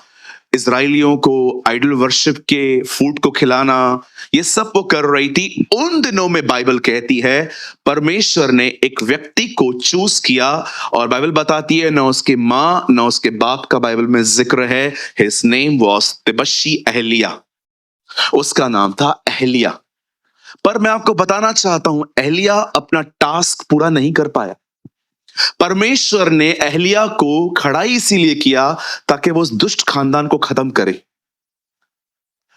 इजराइलियों को आइडल वर्शिप के फूड को खिलाना, ये सब वो कर रही थी। उन दिनों में बाइबल कहती है परमेश्वर ने एक व्यक्ति को चूज किया, और बाइबल बताती है न उसके माँ न उसके बाप का बाइबल में जिक्र है। हिज नेम वॉज तिबशी एहलिया, उसका नाम था एहलिया। पर मैं आपको बताना चाहता हूं एहलिया अपना टास्क पूरा नहीं कर पाया। परमेश्वर ने एहलिया को खड़ा इसीलिए किया ताकि वो उस दुष्ट खानदान को खत्म करे।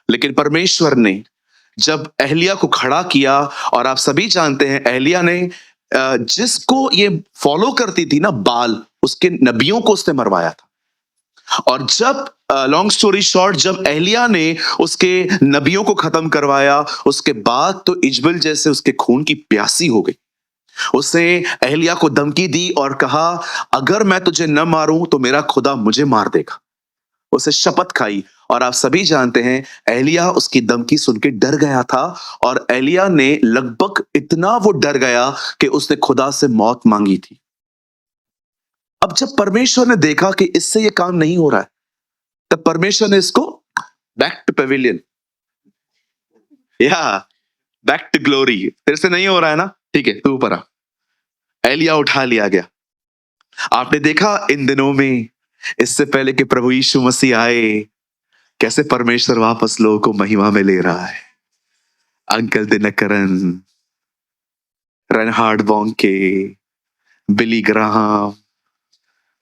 लेकिन परमेश्वर ने जब एहलिया को खड़ा किया, और आप सभी जानते हैं एहलिया ने जिसको ये फॉलो करती थी ना बाल, उसके नबियों को उसने मरवाया था। और जब लॉन्ग स्टोरी शॉर्ट, जब एहलिया ने उसके नबियों को खत्म करवाया, उसके बाद तो इजबेल जैसे उसके खून की प्यासी हो गई। उसने एहलिया को धमकी दी और कहा अगर मैं तुझे न मारूं तो मेरा खुदा मुझे मार देगा। उसे शपथ खाई, और आप सभी जानते हैं एहलिया उसकी धमकी सुन के डर गया था, और एहलिया ने लगभग इतना वो डर गया कि उसने खुदा से मौत मांगी थी। अब जब परमेश्वर ने देखा कि इससे ये काम नहीं हो रहा है, तब परमेश्वर ने इसको बैक टू पेविलियन, या बैक टू ग्लोरी, तेरे से नहीं हो रहा है ना, ठीक है तू ऊपर आ। एलिया उठा लिया गया। आपने देखा इन दिनों में, इससे पहले कि प्रभु यीशु मसीह आए, कैसे परमेश्वर वापस लोगों को महिमा में ले रहा है। Uncle Dinakaran, Reinhard Bonnke, Billy Graham.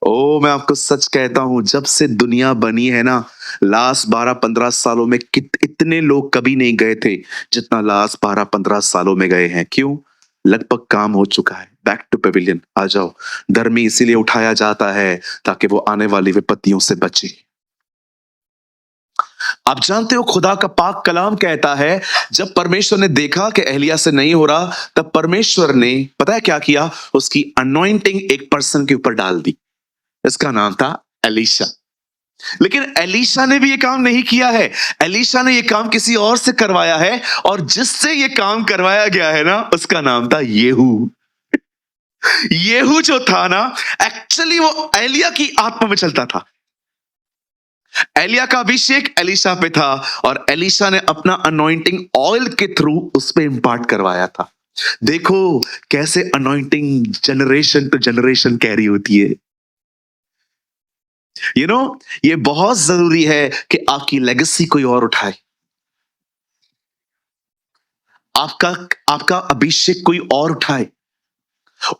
ओ मैं आपको सच कहता हूं, जब से दुनिया बनी है ना, लास्ट 12-15 सालों में इतने लोग कभी नहीं गए थे जितना लास्ट 12-15 सालों में गए हैं। क्यों? लगभग काम हो चुका है। बैक टू पेविलियन आ जाओ। धर्मी इसीलिए उठाया जाता है ताकि वो आने वाली विपत्तियों से बचे। आप जानते हो खुदा का पाक कलाम कहता है जब परमेश्वर ने देखा कि एहलिया से नहीं हो रहा, तब परमेश्वर ने पता है क्या किया? उसकी अनॉइंटिंग एक पर्सन के ऊपर डाल दी। इसका नाम था एलीशा। लेकिन एलीशा ने भी ये काम नहीं किया है। एलीशा ने ये काम किसी और से करवाया है, और जिससे ये काम करवाया गया है ना, उसका नाम था येहू। येहू जो था ना, एक्चुअली वो एलिया की आत्मा में चलता था। एलिया का अभिषेक एलीशा पे था, और एलीशा ने अपना अनॉइंटिंग ऑयल के थ्रू उस पे इंपार्ट करवाया था। देखो कैसे anointing generation to generation carry होती है। ये बहुत जरूरी है कि आपकी लेगेसी कोई और उठाए, आपका आपका अभिषेक कोई और उठाए।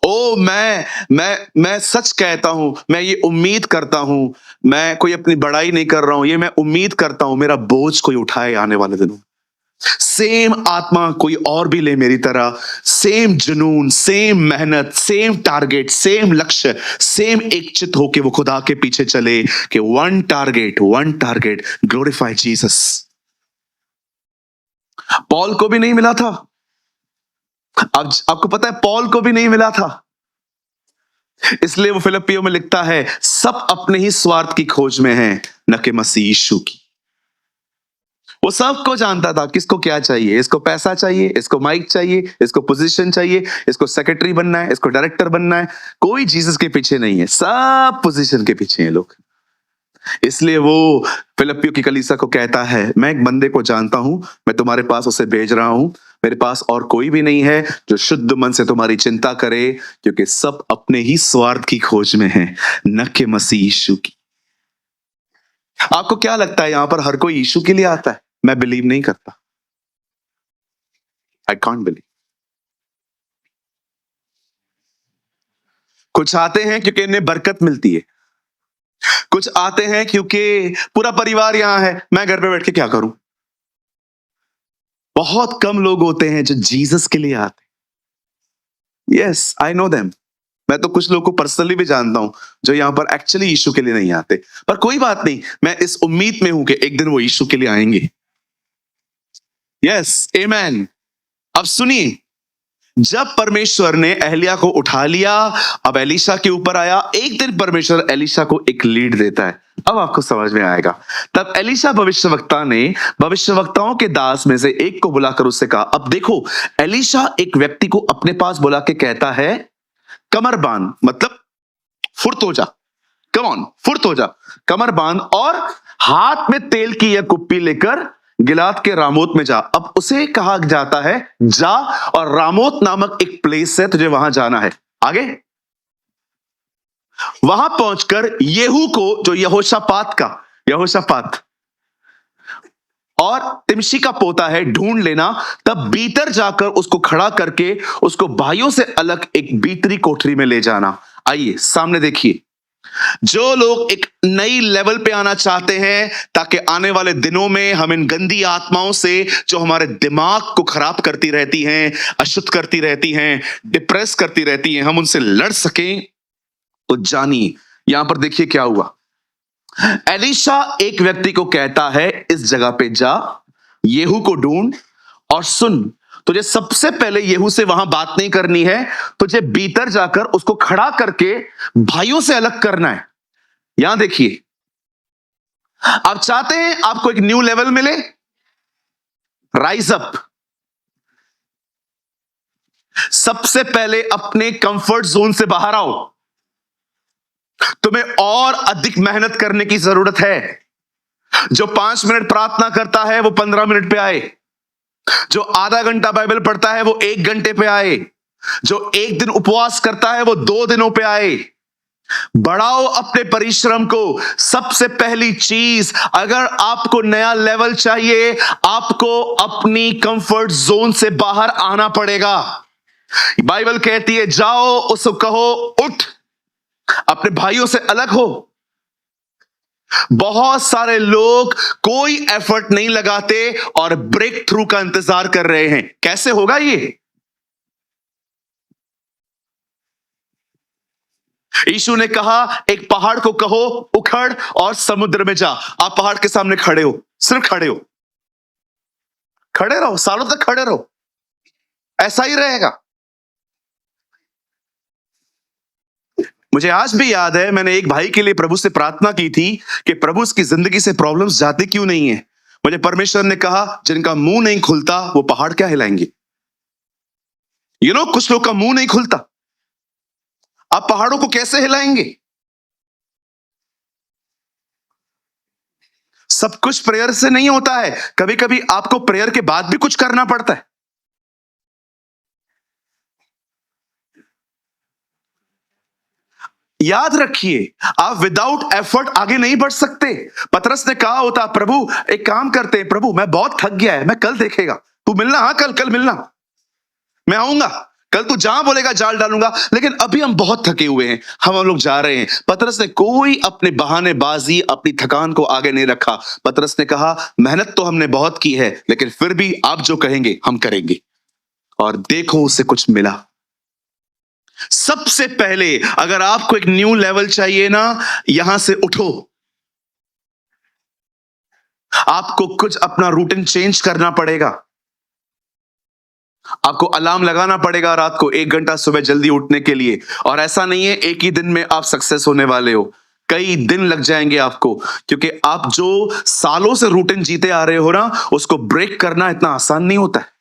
ओ मैं सच कहता हूं, मैं ये उम्मीद करता हूं, मैं कोई अपनी बड़ाई नहीं कर रहा हूं, ये मैं उम्मीद करता हूं मेरा बोझ कोई उठाए आने वाले दिनों। सेम आत्मा कोई और भी ले मेरी तरह, सेम जुनून, सेम मेहनत, सेम टारगेट, सेम लक्ष्य, सेम एक चित होके वो खुदा के पीछे चले कि one target, glorify Jesus. Paul को भी नहीं मिला था। अब आपको पता है पॉल को भी नहीं मिला था, इसलिए वो फिलिपियों में लिखता है सब अपने ही स्वार्थ की खोज में हैं, न कि मसीह यीशु की। वो सबको जानता था किसको क्या चाहिए। इसको पैसा चाहिए, इसको माइक चाहिए, इसको पोजीशन चाहिए, इसको सेक्रेटरी बनना है, इसको डायरेक्टर बनना है। कोई जीसस के पीछे नहीं है, सब पोजीशन के पीछे हैं लोग। इसलिए वो फिलिपियों की कलीसिया को कहता है मैं एक बंदे को जानता हूं, मैं तुम्हारे पास उसे भेज रहा हूं। मेरे पास और कोई भी नहीं है जो शुद्ध मन से तुम्हारी चिंता करे, क्योंकि सब अपने ही स्वार्थ की खोज में हैं, न कि मसीह यीशु की। आपको क्या लगता है यहां पर हर कोई यीशु के लिए आता है? मैं बिलीव नहीं करता। I can't believe. कुछ आते हैं क्योंकि इन्हें बरकत मिलती है, कुछ आते हैं क्योंकि पूरा परिवार यहां है, मैं घर पे बैठ के क्या करूं। बहुत कम लोग होते हैं जो जीसस के लिए आते। Yes I know them. मैं तो कुछ लोगों को पर्सनली भी जानता हूं जो यहां पर एक्चुअली यीशु के लिए नहीं आते, पर कोई बात नहीं, मैं इस उम्मीद में हूं कि एक दिन वो यीशु के लिए आएंगे। यस, आमेन। अब सुनिए, जब परमेश्वर ने एलिया को उठा लिया, अब एलीशा के ऊपर आया। एक दिन परमेश्वर एलीशा को एक लीड देता है, अब आपको समझ में आएगा। तब एलीशा भविष्यवक्ता ने भविष्यवक्ताओं के दास में से एक को बुलाकर उससे कहा, अब देखो, एलीशा एक व्यक्ति को अपने पास बुला के कहता है, कमर बांध, मतलब फुर्त हो जा, कम ऑन, फुर्त हो जा, कमर बांध और हाथ में तेल की यह कुप्पी लेकर गिलाद के रामोत में जा। अब उसे कहा जाता है, जा और रामोत नामक एक प्लेस है, तुझे वहां जाना है। आगे वहां पहुंचकर येहू को, जो यहोशापात और तिमशी का पोता है, ढूंढ लेना। तब भीतर जाकर उसको खड़ा करके उसको भाइयों से अलग एक भीतरी कोठरी में ले जाना। आइए सामने देखिए, जो लोग एक नई लेवल पे आना चाहते हैं ताकि आने वाले दिनों में हम इन गंदी आत्माओं से जो हमारे दिमाग को खराब करती रहती हैं, अशुद्ध करती रहती हैं, डिप्रेस करती रहती हैं, हम उनसे लड़ सकें, तो जानिए यहां पर देखिए क्या हुआ। एलीशा एक व्यक्ति को कहता है, इस जगह पे जा, येहू को ढूंढ और सुन, तुझे सबसे पहले येहू से वहां बात नहीं करनी है, तुझे भीतर जाकर उसको खड़ा करके भाइयों से अलग करना है। यहां देखिए, आप चाहते हैं आपको एक न्यू लेवल मिले, राइज अप। सबसे पहले अपने कंफर्ट जोन से बाहर आओ। तुम्हें और अधिक मेहनत करने की जरूरत है। जो 5 मिनट प्रार्थना करता है वो 15 मिनट पे आए, जो आधा घंटा बाइबल पढ़ता है वो 1 घंटे पे आए, जो 1 दिन उपवास करता है वो 2 दिनों पे आए। बढ़ाओ अपने परिश्रम को। सबसे पहली चीज, अगर आपको नया लेवल चाहिए, आपको अपनी कंफर्ट जोन से बाहर आना पड़ेगा। बाइबल कहती है, जाओ उसको कहो उठ, अपने भाइयों से अलग हो। बहुत सारे लोग कोई एफर्ट नहीं लगाते और ब्रेक थ्रू का इंतजार कर रहे हैं। कैसे होगा ये? यीशु ने कहा, एक पहाड़ को कहो उखड़ और समुद्र में जा। आप पहाड़ के सामने खड़े हो, सिर्फ खड़े हो, खड़े रहो, सालों तक खड़े रहो, ऐसा ही रहेगा। मुझे आज भी याद है, मैंने एक भाई के लिए प्रभु से प्रार्थना की थी कि प्रभु उसकी जिंदगी से प्रॉब्लम्स जाती क्यों नहीं है। मुझे परमेश्वर ने कहा, जिनका मुंह नहीं खुलता वो पहाड़ क्या हिलाएंगे। कुछ लोग का मुंह नहीं खुलता, आप पहाड़ों को कैसे हिलाएंगे? सब कुछ प्रेयर से नहीं होता है, कभी कभी आपको प्रेयर के बाद भी कुछ करना पड़ता है। याद रखिए, आप विदाउट एफर्ट आगे नहीं बढ़ सकते। पतरस ने कहा होता, प्रभु एक काम करते हैं, प्रभु मैं बहुत थक गया है, मैं कल देखेगा, तू मिलना, हाँ कल मिलना, मैं आऊंगा, कल तू जहां बोलेगा जाल डालूंगा, लेकिन अभी हम बहुत थके हुए हैं, हम लोग जा रहे हैं। पतरस ने कोई अपने बहानेबाजी, अपनी थकान को आगे नहीं रखा। पतरस ने कहा, मेहनत तो हमने बहुत की है, लेकिन फिर भी आप जो कहेंगे हम करेंगे। और देखो उसे कुछ मिला। सबसे पहले अगर आपको एक न्यू लेवल चाहिए ना, यहां से उठो। आपको कुछ अपना रूटीन चेंज करना पड़ेगा। आपको अलार्म लगाना पड़ेगा रात को 1 घंटा सुबह जल्दी उठने के लिए। और ऐसा नहीं है एक ही दिन में आप सक्सेस होने वाले हो, कई दिन लग जाएंगे आपको, क्योंकि आप जो सालों से रूटीन जीते आ रहे हो ना, उसको ब्रेक करना इतना आसान नहीं होता है।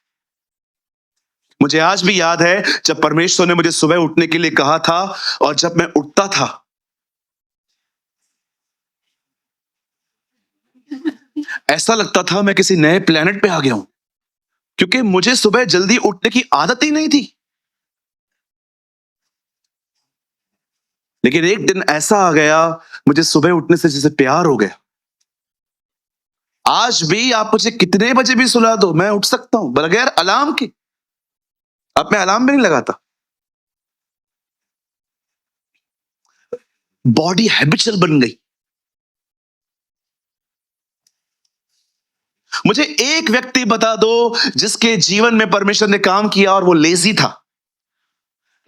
मुझे आज भी याद है जब परमेश्वर ने मुझे सुबह उठने के लिए कहा था, और जब मैं उठता था, ऐसा लगता था मैं किसी नए प्लेनेट पे आ गया हूं, क्योंकि मुझे सुबह जल्दी उठने की आदत ही नहीं थी। लेकिन एक दिन ऐसा आ गया, मुझे सुबह उठने से जैसे प्यार हो गया। आज भी आप मुझे कितने बजे भी सुला दो, मैं उठ सकता हूं बगैर अलार्म के। अब मैं अलार्म भी नहीं लगाता। बॉडी हैबिचुअल बन गई। मुझे एक व्यक्ति बता दो जिसके जीवन में परमेश्वर ने काम किया और वो लेजी था,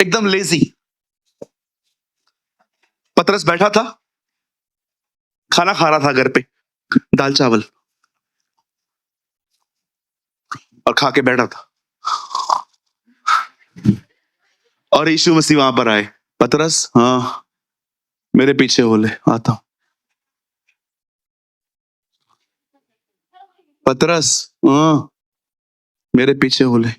एकदम लेजी। पतरस बैठा था, खाना खा रहा था घर पे, दाल चावल, और खा के बैठा था, और यीशु मसीह वहां पर आए। पतरस, हाँ मेरे पीछे हो ले, आता हूं। पतरस, हाँ मेरे पीछे हो ले।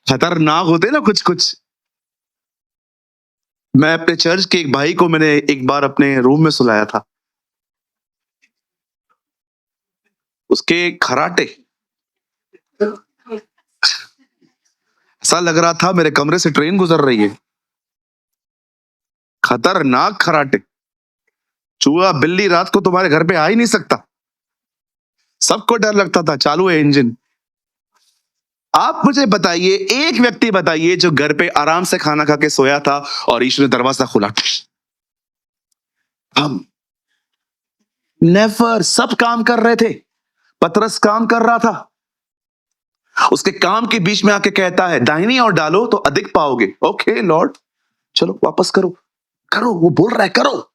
खतरनाक होते ना कुछ कुछ। मैं अपने चर्च के एक भाई को मैंने एक बार अपने रूम में सुलाया था, उसके खराटे, ऐसा लग रहा था मेरे कमरे से ट्रेन गुजर रही है। खतरनाक खराटे, चूहा बिल्ली रात को तुम्हारे घर पे आ ही नहीं सकता, सबको डर लगता था, चालू है इंजन। आप मुझे बताइए, एक व्यक्ति बताइए जो घर पे आराम से खाना खा के सोया था और यीशु ने दरवाजा खोला। हम नेवर, सब काम कर रहे थे, पतरस काम कर रहा था, उसके काम के बीच में आके कहता है दाहिनी ओर डालो तो अधिक पाओगे। ओके लॉर्ड, चलो वापस करो, करो, वो बोल रहा है करो।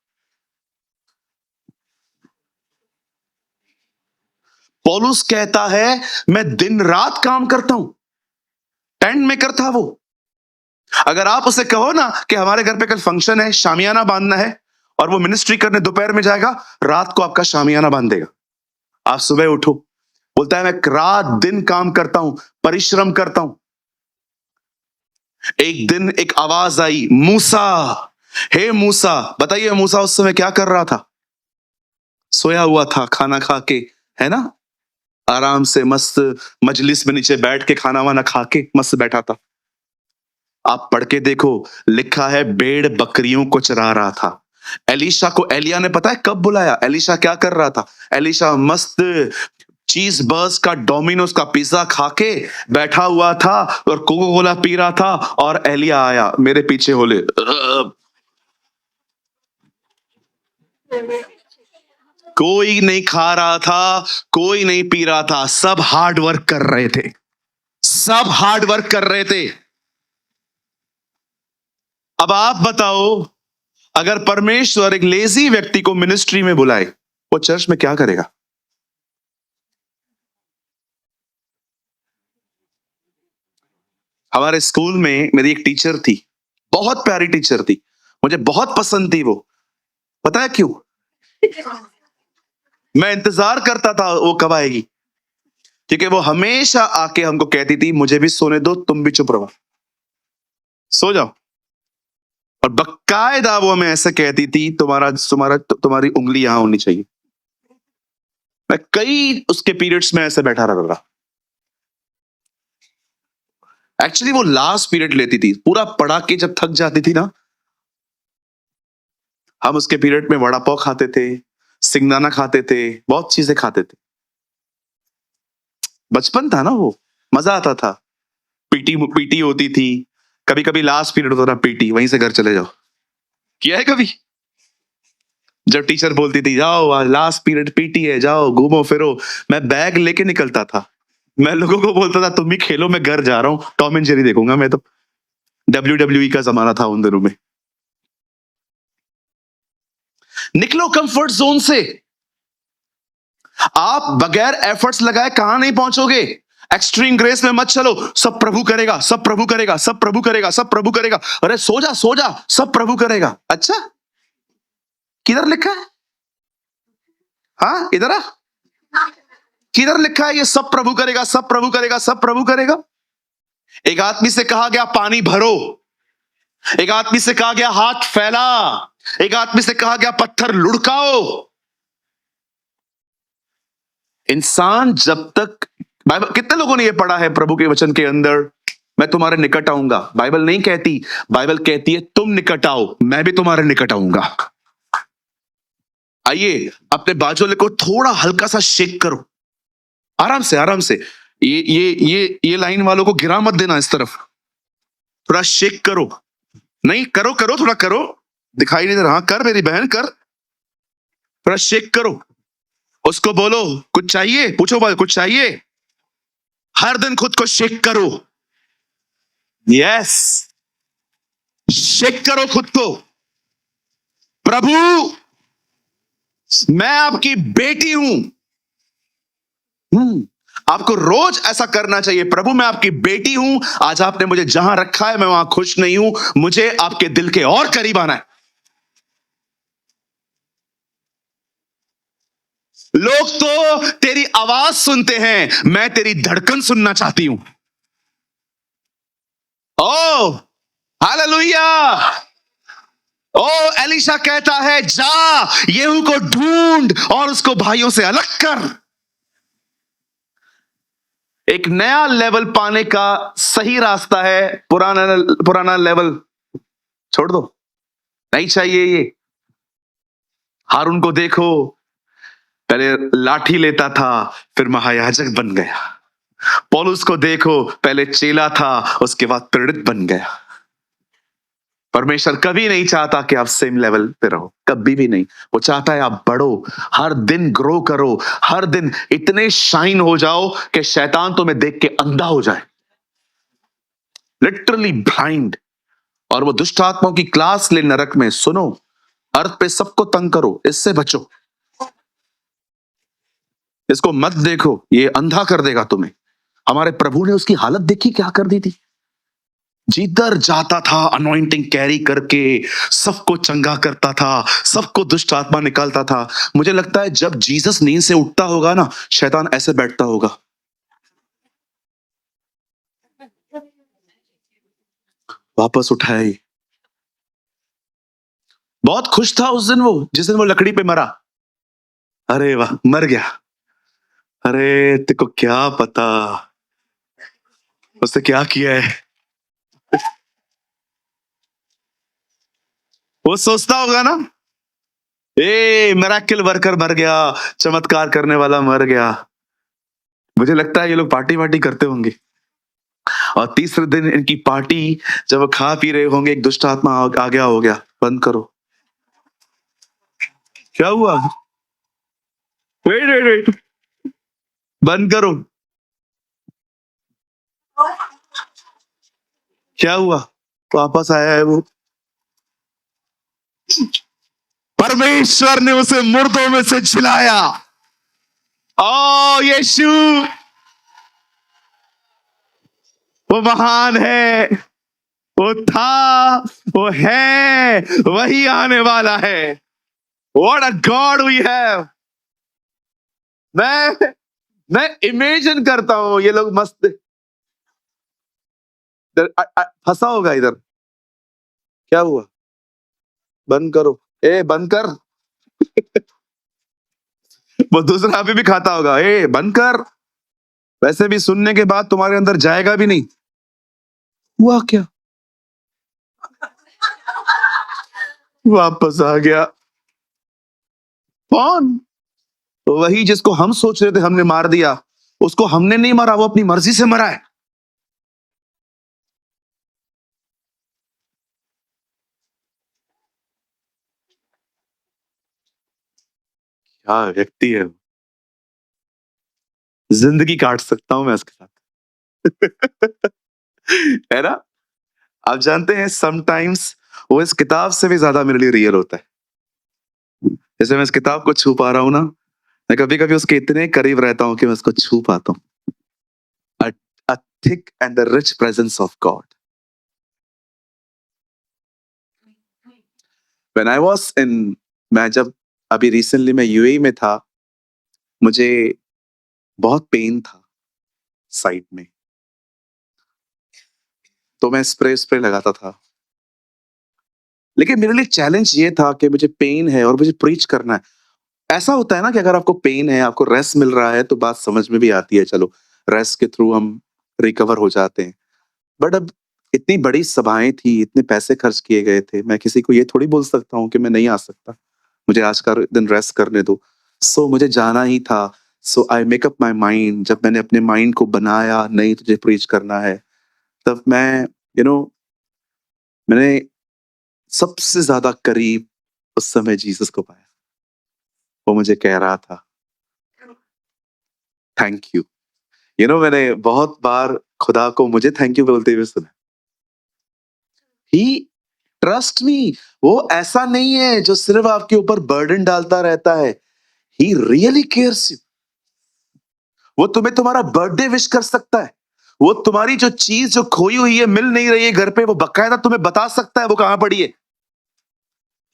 पौलुस कहता है मैं दिन रात काम करता हूं, टेंट मेकर था वो। अगर आप उसे कहो ना कि हमारे घर पे कल फंक्शन है, शामियाना बांधना है, और वो मिनिस्ट्री करने दोपहर में जाएगा, रात को आपका शामियाना बांध देगा। आप सुबह उठो, बोलता है मैं रात दिन काम करता हूं, परिश्रम करता हूं। एक दिन एक आवाज आई, मूसा, हे मूसा। बताइए मूसा उस समय क्या कर रहा था? सोया हुआ था, खाना खा के, है ना, आराम से मस्त मजलिस में नीचे बैठ के खाना वाना खा के मस्त बैठा था। आप पढ़ के देखो, लिखा है भेड़ बकरियों को चरा रहा था। एलीशा को एलिया ने पता है कब बुलाया? एलीशा क्या कर रहा था? एलीशा मस्त चीज बर्स का, डोमिनोज का पिज्जा खा के बैठा हुआ था और कोका कोला पी रहा था, और एलिया आया मेरे पीछे होले। कोई नहीं खा रहा था, कोई नहीं पी रहा था, सब हार्ड वर्क कर रहे थे, सब हार्ड वर्क कर रहे थे। अब आप बताओ, अगर परमेश्वर एक लेजी व्यक्ति को मिनिस्ट्री में बुलाए, वो चर्च में क्या करेगा? हमारे स्कूल में मेरी एक टीचर थी, बहुत प्यारी टीचर थी, मुझे बहुत पसंद थी वो। पता है क्यों? मैं इंतजार करता था वो कब आएगी, क्योंकि वो हमेशा आके हमको कहती थी मुझे भी सोने दो, तुम भी चुप रहो, सो जाओ। और बकायदा वो हमें ऐसे कहती थी, तुम्हारी उंगली यहां होनी चाहिए। मैं कई उसके पीरियड्स में ऐसे बैठा रहा था। एक्चुअली वो लास्ट पीरियड लेती थी, पूरा पढ़ा के जब थक जाती थी ना, हम उसके पीरियड में वड़ा पाव खाते थे, सिंगदाना खाते थे, बहुत चीजें खाते थे। बचपन था ना वो, मजा आता था। पीटी होती थी, कभी कभी लास्ट पीरियड होता था पीटी, वहीं से घर चले जाओ। किया है कभी? जब टीचर बोलती थी जाओ आज लास्ट पीरियड पीटी है, जाओ घूमो फिरो, मैं बैग लेके निकलता था। मैं लोगों को बोलता था तुम भी खेलो, मैं घर जा रहा हूं, टॉम एंड जेरी देखूंगा मैं तो। WWE का जमाना था उन दिनों में। निकलो कंफर्ट जोन से। आप बगैर एफर्ट्स लगाए कहां नहीं पहुंचोगे। एक्सट्रीम ग्रेस में मत चलो, सब प्रभु करेगा, सब प्रभु करेगा, सब प्रभु करेगा, सब प्रभु करेगा। अरे सो जा सो जा, सब प्रभु करेगा। अच्छा, किधर लिखा है? हाँ इधर आ, किधर लिखा है ये सब प्रभु करेगा, सब प्रभु करेगा, सब प्रभु करेगा? एक आदमी से कहा गया पानी भरो, एक आदमी से कहा गया हाथ फैला, एक आदमी से कहा गया पत्थर लुढ़काओ। इंसान जब तक, बाइबल, कितने लोगों ने यह पढ़ा है प्रभु के वचन के अंदर, मैं तुम्हारे निकट आऊंगा? बाइबल नहीं कहती, बाइबल कहती है तुम निकट आओ, मैं भी तुम्हारे निकट आऊंगा। आइए अपने बाजू को थोड़ा हल्का सा शेक करो, आराम से आराम से। ये लाइन वालों को गिरा मत देना इस तरफ, थोड़ा शेक करो। नहीं करो करो, थोड़ा करो, दिखाई नहीं दे रहा, कर मेरी बहन कर, थोड़ा शेक करो। उसको बोलो कुछ चाहिए, पूछो बोल कुछ चाहिए। हर दिन खुद को शेक करो। यस, शेक करो खुद को, प्रभु मैं आपकी बेटी हूं। आपको रोज ऐसा करना चाहिए, प्रभु मैं आपकी बेटी हूं, आज आपने मुझे जहां रखा है मैं वहां खुश नहीं हूं, मुझे आपके दिल के और करीब आना है। लोग तो तेरी आवाज सुनते हैं, मैं तेरी धड़कन सुनना चाहती हूं। ओ हालेलुया। ओ एलीशा कहता है जा येहू को ढूंढ और उसको भाइयों से अलग कर। एक नया लेवल पाने का सही रास्ता है पुराना पुराना लेवल छोड़ दो, नहीं चाहिए ये। हारून को देखो, पहले लाठी लेता था फिर महायाजक बन गया। पौलुस को देखो, पहले चेला था उसके बाद प्रेरित बन गया। परमेश्वर कभी नहीं चाहता कि आप सेम लेवल पे रहो, कभी भी नहीं। वो चाहता है आप बढ़ो, हर दिन ग्रो करो, हर दिन इतने शाइन हो जाओ कि शैतान तुम्हें देख के अंधा हो जाए, लिटरली ब्लाइंड। और वो दुष्ट आत्माओं की क्लास ले नरक में। सुनो, अर्थ पे सबको तंग करो, इससे बचो, इसको मत देखो, ये अंधा कर देगा तुम्हें। हमारे प्रभु ने उसकी हालत देखी क्या कर दी थी। जिधर जाता था अनॉइंटिंग कैरी करके सबको चंगा करता था, सबको दुष्ट आत्मा निकालता था। मुझे लगता है जब जीसस नींद से उठता होगा ना, शैतान ऐसे बैठता होगा, वापस उठाए। बहुत खुश था उस दिन वो, जिस दिन वो लकड़ी पे मरा। अरे वाह, मर गया। अरे तेको क्या पता उसने क्या किया है। वो सोचता होगा ना, मिरेकल वर्कर मर गया, चमत्कार करने वाला मर गया। मुझे लगता है ये लोग पार्टी वार्टी करते होंगे। और तीसरे दिन इनकी पार्टी, जब वो खा पी रहे होंगे, एक दुष्ट आत्मा आ गया हो गया, बंद करो। क्या हुआ? वेट वेट वेट, बंद करो। क्या हुआ? वापस आया है वो। परमेश्वर ने उसे मुर्दों में से जिलाया। ओ यीशु, वो महान है, वो था, वो है, वही आने वाला है। What a God we have। मैं इमेजिन करता हूं ये लोग मस्त फंसा होगा इधर। क्या हुआ? बंद करो, बंद कर। वो दूसरा अभी भी खाता होगा, बंद कर। वैसे भी सुनने के बाद तुम्हारे अंदर जाएगा भी नहीं। हुआ क्या? वापस आ गया। कौन? तो वही जिसको हम सोच रहे थे हमने मार दिया, उसको हमने नहीं मारा, वो अपनी मर्जी से मरा है। क्या व्यक्ति है, जिंदगी काट सकता हूं मैं उसके साथ। है ना? आप जानते हैं समटाइम्स वो इस किताब से भी ज्यादा मेरे लिए रियल होता है। जैसे मैं इस किताब को छू पा रहा हूं ना, मैं कभी कभी उसके इतने करीब रहता हूं कि मैं उसको छू पाता हूं। A thick and the rich presence of God. When I was in, मैं जब अभी रिसेंटली मैं यूएई में था, मुझे बहुत पेन था साइड में, तो मैं स्प्रे स्प्रे लगाता था। लेकिन मेरे लिए चैलेंज ये था कि मुझे पेन है और मुझे प्रीच करना है। ऐसा होता है ना कि अगर आपको पेन है, आपको रेस्ट मिल रहा है, तो बात समझ में भी आती है, चलो रेस्ट के थ्रू हम रिकवर हो जाते हैं। बट अब इतनी बड़ी सभाएं थी, इतने पैसे खर्च किए गए थे, मैं किसी को ये थोड़ी बोल सकता हूँ कि मैं नहीं आ सकता, मुझे आज का दिन रेस्ट करने दो। सो मुझे जाना ही था। So I make up my mind. जब मैंने अपने माइंड को बनाया, नहीं तुझे प्रीच करना है, तब मैं मैंने सबसे ज्यादा करीब उस समय जीसस को पाया। वो मुझे कह रहा था थैंक यू। मैंने बहुत बार खुदा को मुझे थैंक यू बोलते हुए सुना। ही ट्रस्ट मी, वो ऐसा नहीं है जो सिर्फ आपके ऊपर बर्डन डालता रहता है। He really cares you. वो तुम्हें तुम्हारा बर्थडे विश कर सकता है। वो तुम्हारी जो चीज जो खोई हुई है, मिल नहीं रही है घर पे, वो बकायदा तुम्हें बता सकता है वो कहां पड़ी है।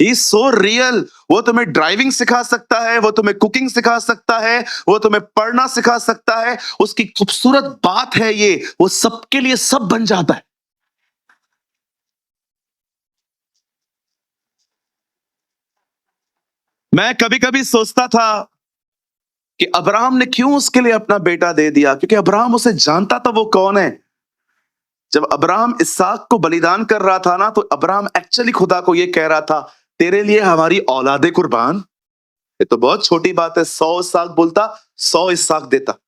ही सो रियल। वो तुम्हें ड्राइविंग सिखा सकता है, वो तुम्हें कुकिंग सिखा सकता है, वो तुम्हें पढ़ना सिखा सकता है। उसकी खूबसूरत बात है ये, वो सबके लिए सब बन जाता है। मैं कभी कभी सोचता था कि अब्राहम ने क्यों उसके लिए अपना बेटा दे दिया, क्योंकि अब्राहम उसे जानता था वो कौन है। जब अब्राहम इसहाक को बलिदान कर रहा था ना, तो अब्राहम एक्चुअली खुदा को ये कह रहा था, तेरे लिए हमारी औलादे कुर्बान। ये तो बहुत छोटी बात है, 100 इसहाक बोलता, 100 इसहाक देता।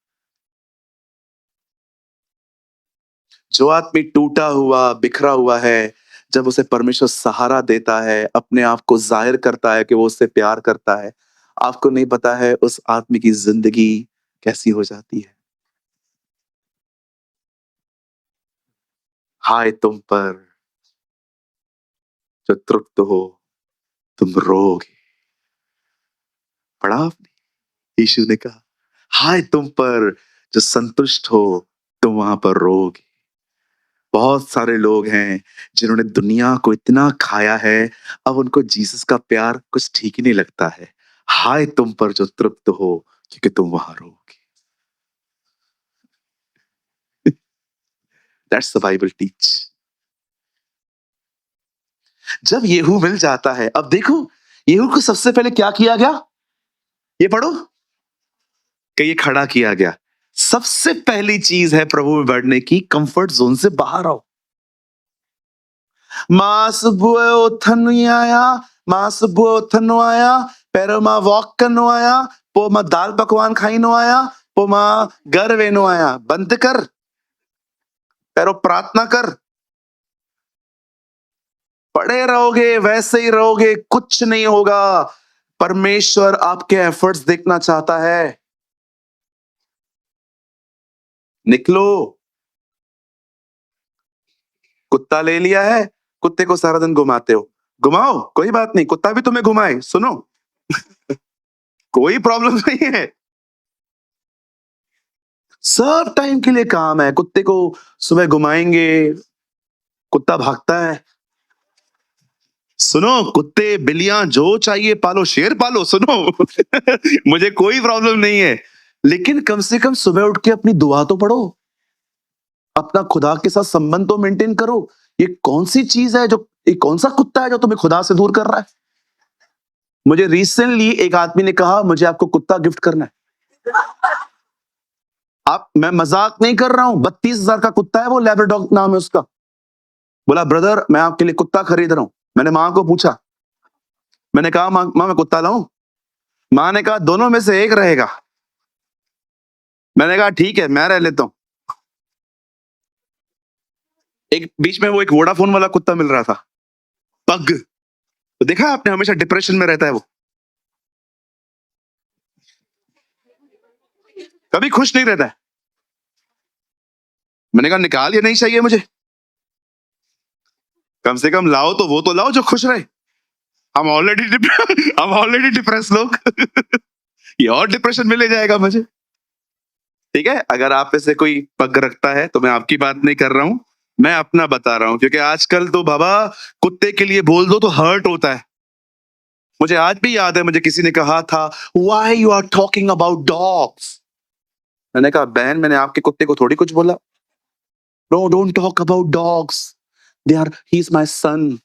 जो आदमी टूटा हुआ बिखरा हुआ है, जब उसे परमेश्वर सहारा देता है, अपने आप को जाहिर करता है कि वो उससे प्यार करता है, आपको नहीं पता है उस आदमी की जिंदगी कैसी हो जाती है। हाय तुम पर जो तृप्त हो, तुम रोगे। पढ़ा आपने? यीशु ने कहा, हाय तुम पर जो संतुष्ट हो, तुम वहां पर रोगे। बहुत सारे लोग हैं जिन्होंने दुनिया को इतना खाया है, अब उनको जीसस का प्यार कुछ ठीक ही नहीं लगता है। हाय तुम पर जो तृप्त हो, क्योंकि तुम वहां रहोगे। That's the Bible teach. जब येहू मिल जाता है, अब देखो येहू को सबसे पहले क्या किया गया, ये पढ़ो, कि ये खड़ा किया गया। सबसे पहली चीज है प्रभु में बढ़ने की, कंफर्ट जोन से बाहर आओ। मां सुबह उथन आया, मां सुबह उथन आया, पहिरियों मां वॉक कनो आया, पोइ मां दाल पकवान खाईंदो आया, पोइ मां घर वेंदो आया। बंद कर, पहिरियों प्रार्थना कर। पड़े रहोगे वैसे ही रहोगे, कुछ नहीं होगा। परमेश्वर आपके एफर्ट्स देखना चाहता है। निकलो। कुत्ता ले लिया है, कुत्ते को सारा दिन घुमाते हो, घुमाओ, कोई बात नहीं, कुत्ता भी तुम्हें घुमाए, सुनो, कोई प्रॉब्लम नहीं है। सब टाइम के लिए काम है। कुत्ते को सुबह घुमाएंगे, कुत्ता भागता है। सुनो, कुत्ते बिल्लियां जो चाहिए पालो, शेर पालो, सुनो। मुझे कोई प्रॉब्लम नहीं है, लेकिन कम से कम सुबह उठ के अपनी दुआ तो पढ़ो, अपना खुदा के साथ संबंध तो मेंटेन करो। ये कौन सी चीज है जो, ये कौन सा कुत्ता है जो तुम्हें खुदा से दूर कर रहा है? मुझे रिसेंटली एक आदमी ने कहा, मुझे आपको कुत्ता गिफ्ट करना है। आप, मैं मजाक नहीं कर रहा हूं, 32,000 का कुत्ता है वो, लेब्राडोर नाम है उसका। बोला ब्रदर मैं आपके लिए कुत्ता खरीद रहा हूं। मैंने मां को पूछा, मैंने कहा मां, मैं कुत्ता लाऊं? मां ने कहा दोनों में से एक रहेगा। मैंने कहा ठीक है, मैं रह लेता हूं। एक बीच में वो एक वोडाफोन वाला कुत्ता मिल रहा था, पग, तो देखा आपने, हमेशा डिप्रेशन में रहता है वो, कभी खुश नहीं रहता है। मैंने कहा निकाल, ये नहीं चाहिए मुझे, कम से कम लाओ तो वो तो लाओ जो खुश रहे। हम ऑलरेडी हम ऑलरेडी डिप्रेस लोग। ये और डिप्रेशन में ले जाएगा मुझे। ठीक है, अगर आप में से कोई पग रखता है तो मैं आपकी बात नहीं कर रहा हूं, मैं अपना बता रहा हूं, क्योंकि आजकल तो बाबा कुत्ते के लिए बोल दो तो हर्ट होता है। मुझे आज भी याद है, मुझे किसी ने कहा था, why you are talking about dogs. मैंने कहा बहन, मैंने आपके कुत्ते को थोड़ी कुछ बोला। No, don't talk about dogs, they are, he is my son.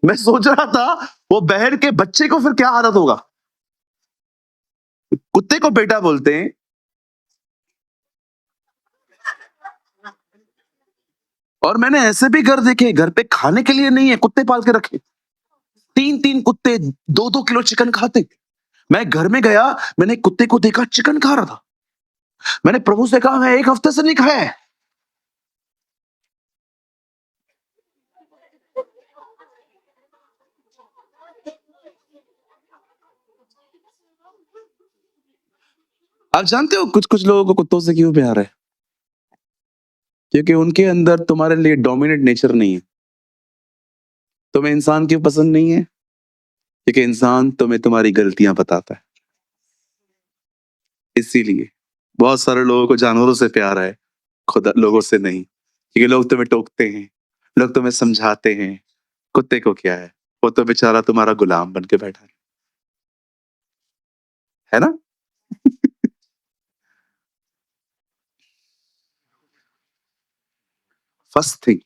मैं सोच रहा था वो बहन के बच्चे को फिर क्या आदत होगा। कुत्ते को बेटा बोलते हैं। और मैंने ऐसे भी घर देखे, घर पे खाने के लिए नहीं है, कुत्ते पाल के रखे, 3-3 कुत्ते 2-2 किलो चिकन खाते। मैं घर में गया, मैंने एक कुत्ते को देखा चिकन खा रहा था। मैंने प्रभु से कहा मैं 1 हफ्ते से नहीं खाया है। आप जानते हो कुछ कुछ लोगों को कुत्तों से क्यों प्यार है? क्योंकि उनके अंदर तुम्हारे लिए डोमिनेट नेचर नहीं है। तुम्हें इंसान क्यों पसंद नहीं है? क्योंकि इंसान तुम्हें तुम्हारी गलतियां बताता है। इसीलिए बहुत सारे लोगों को जानवरों से प्यार है, खुदा लोगों से नहीं। क्योंकि लोग तुम्हें टोकते हैं, लोग तुम्हें समझाते हैं। कुत्ते को क्या है, वो तो बेचारा तुम्हारा गुलाम बन के बैठा है ना? First thing,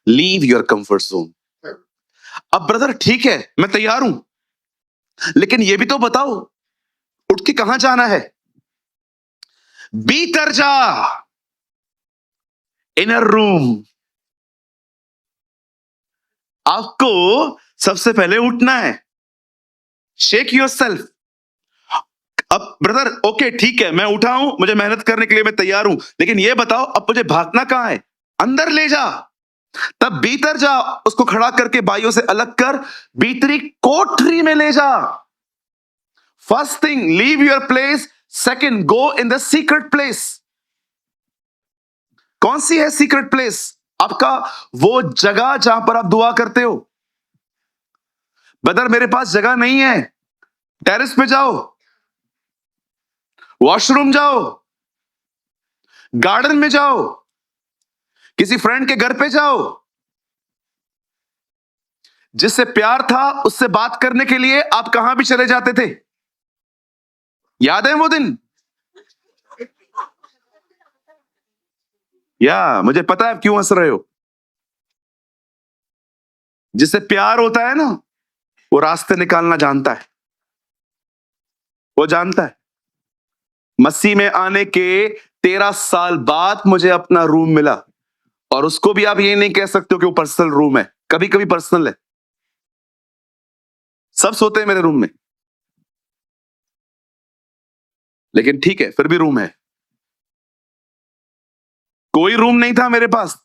leave your comfort zone. अब ब्रदर ठीक है, मैं तैयार हूं, लेकिन ये भी तो बताओ उठ के कहां जाना है। भीतर जा, इनर रूम। आपको सबसे पहले उठना है। Shake your self. अब ब्रदर ओके ठीक है, मैं उठा हूं, मुझे मेहनत करने के लिए मैं तैयार हूं, लेकिन ये बताओ अब मुझे भागना कहां है? अंदर ले जा। तब भीतर जा, उसको खड़ा करके बाइयों से अलग कर, भीतरी कोठरी में ले जा। First thing, leave your place. Second, go in the secret place. कौन सी है सीक्रेट प्लेस? आपका वो जगह जहां पर आप दुआ करते हो। ब्रदर मेरे पास जगह नहीं है, टेरेस पे जाओ, वॉशरूम जाओ, गार्डन में जाओ, किसी फ्रेंड के घर पे जाओ। जिससे प्यार था उससे बात करने के लिए आप कहां भी चले जाते थे। याद है वो दिन? या मुझे पता है आप क्यों हंस रहे हो। जिससे प्यार होता है ना, वो रास्ते निकालना जानता है, वो जानता है। मसीह में आने के 13 साल बाद मुझे अपना रूम मिला, और उसको भी आप ये नहीं कह सकते हो कि वो पर्सनल रूम है। कभी कभी पर्सनल है, सब सोते हैं मेरे रूम में, लेकिन ठीक है फिर भी रूम है। कोई रूम नहीं था मेरे पास।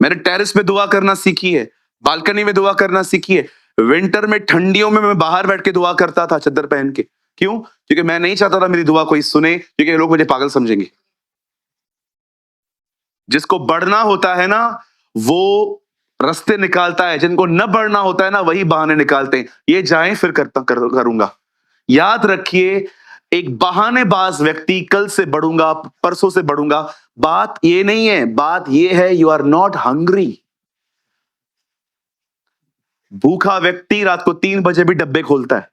मैंने टेरेस पे दुआ करना सीखी है, बालकनी में दुआ करना सीखी है। विंटर में, ठंडियों में मैं बाहर बैठ के दुआ करता था चादर पहन के। क्यों? क्योंकि मैं नहीं चाहता था मेरी दुआ कोई सुने, क्योंकि लोग मुझे पागल समझेंगे। जिसको बढ़ना होता है ना, वो रास्ते निकालता है, जिनको न बढ़ना होता है ना, वही बहाने निकालते हैं। ये जाएं फिर करूंगा। याद रखिए, एक बहानेबाज व्यक्ति कल से बढ़ूंगा, परसों से बढ़ूंगा, बात ये नहीं है। बात ये है, यू आर नॉट हंग्री। भूखा व्यक्ति रात को 3 बजे भी डब्बे खोलता है।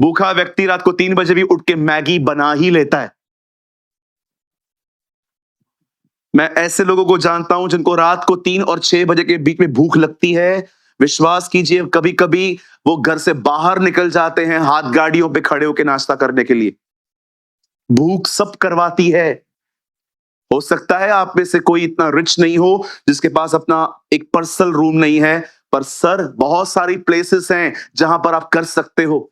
भूखा व्यक्ति रात को 3 बजे भी उठ के मैगी बना ही लेता है। मैं ऐसे लोगों को जानता हूं जिनको रात को 3 और 6 बजे के बीच में भूख लगती है। विश्वास कीजिए, कभी कभी वो घर से बाहर निकल जाते हैं हाथ गाड़ियों पे खड़े होकर नाश्ता करने के लिए। भूख सब करवाती है। हो सकता है आप में से कोई इतना रिच नहीं हो जिसके पास अपना एक पर्सनल रूम नहीं है, पर सर बहुत सारी प्लेसेस हैं जहां पर आप कर सकते हो।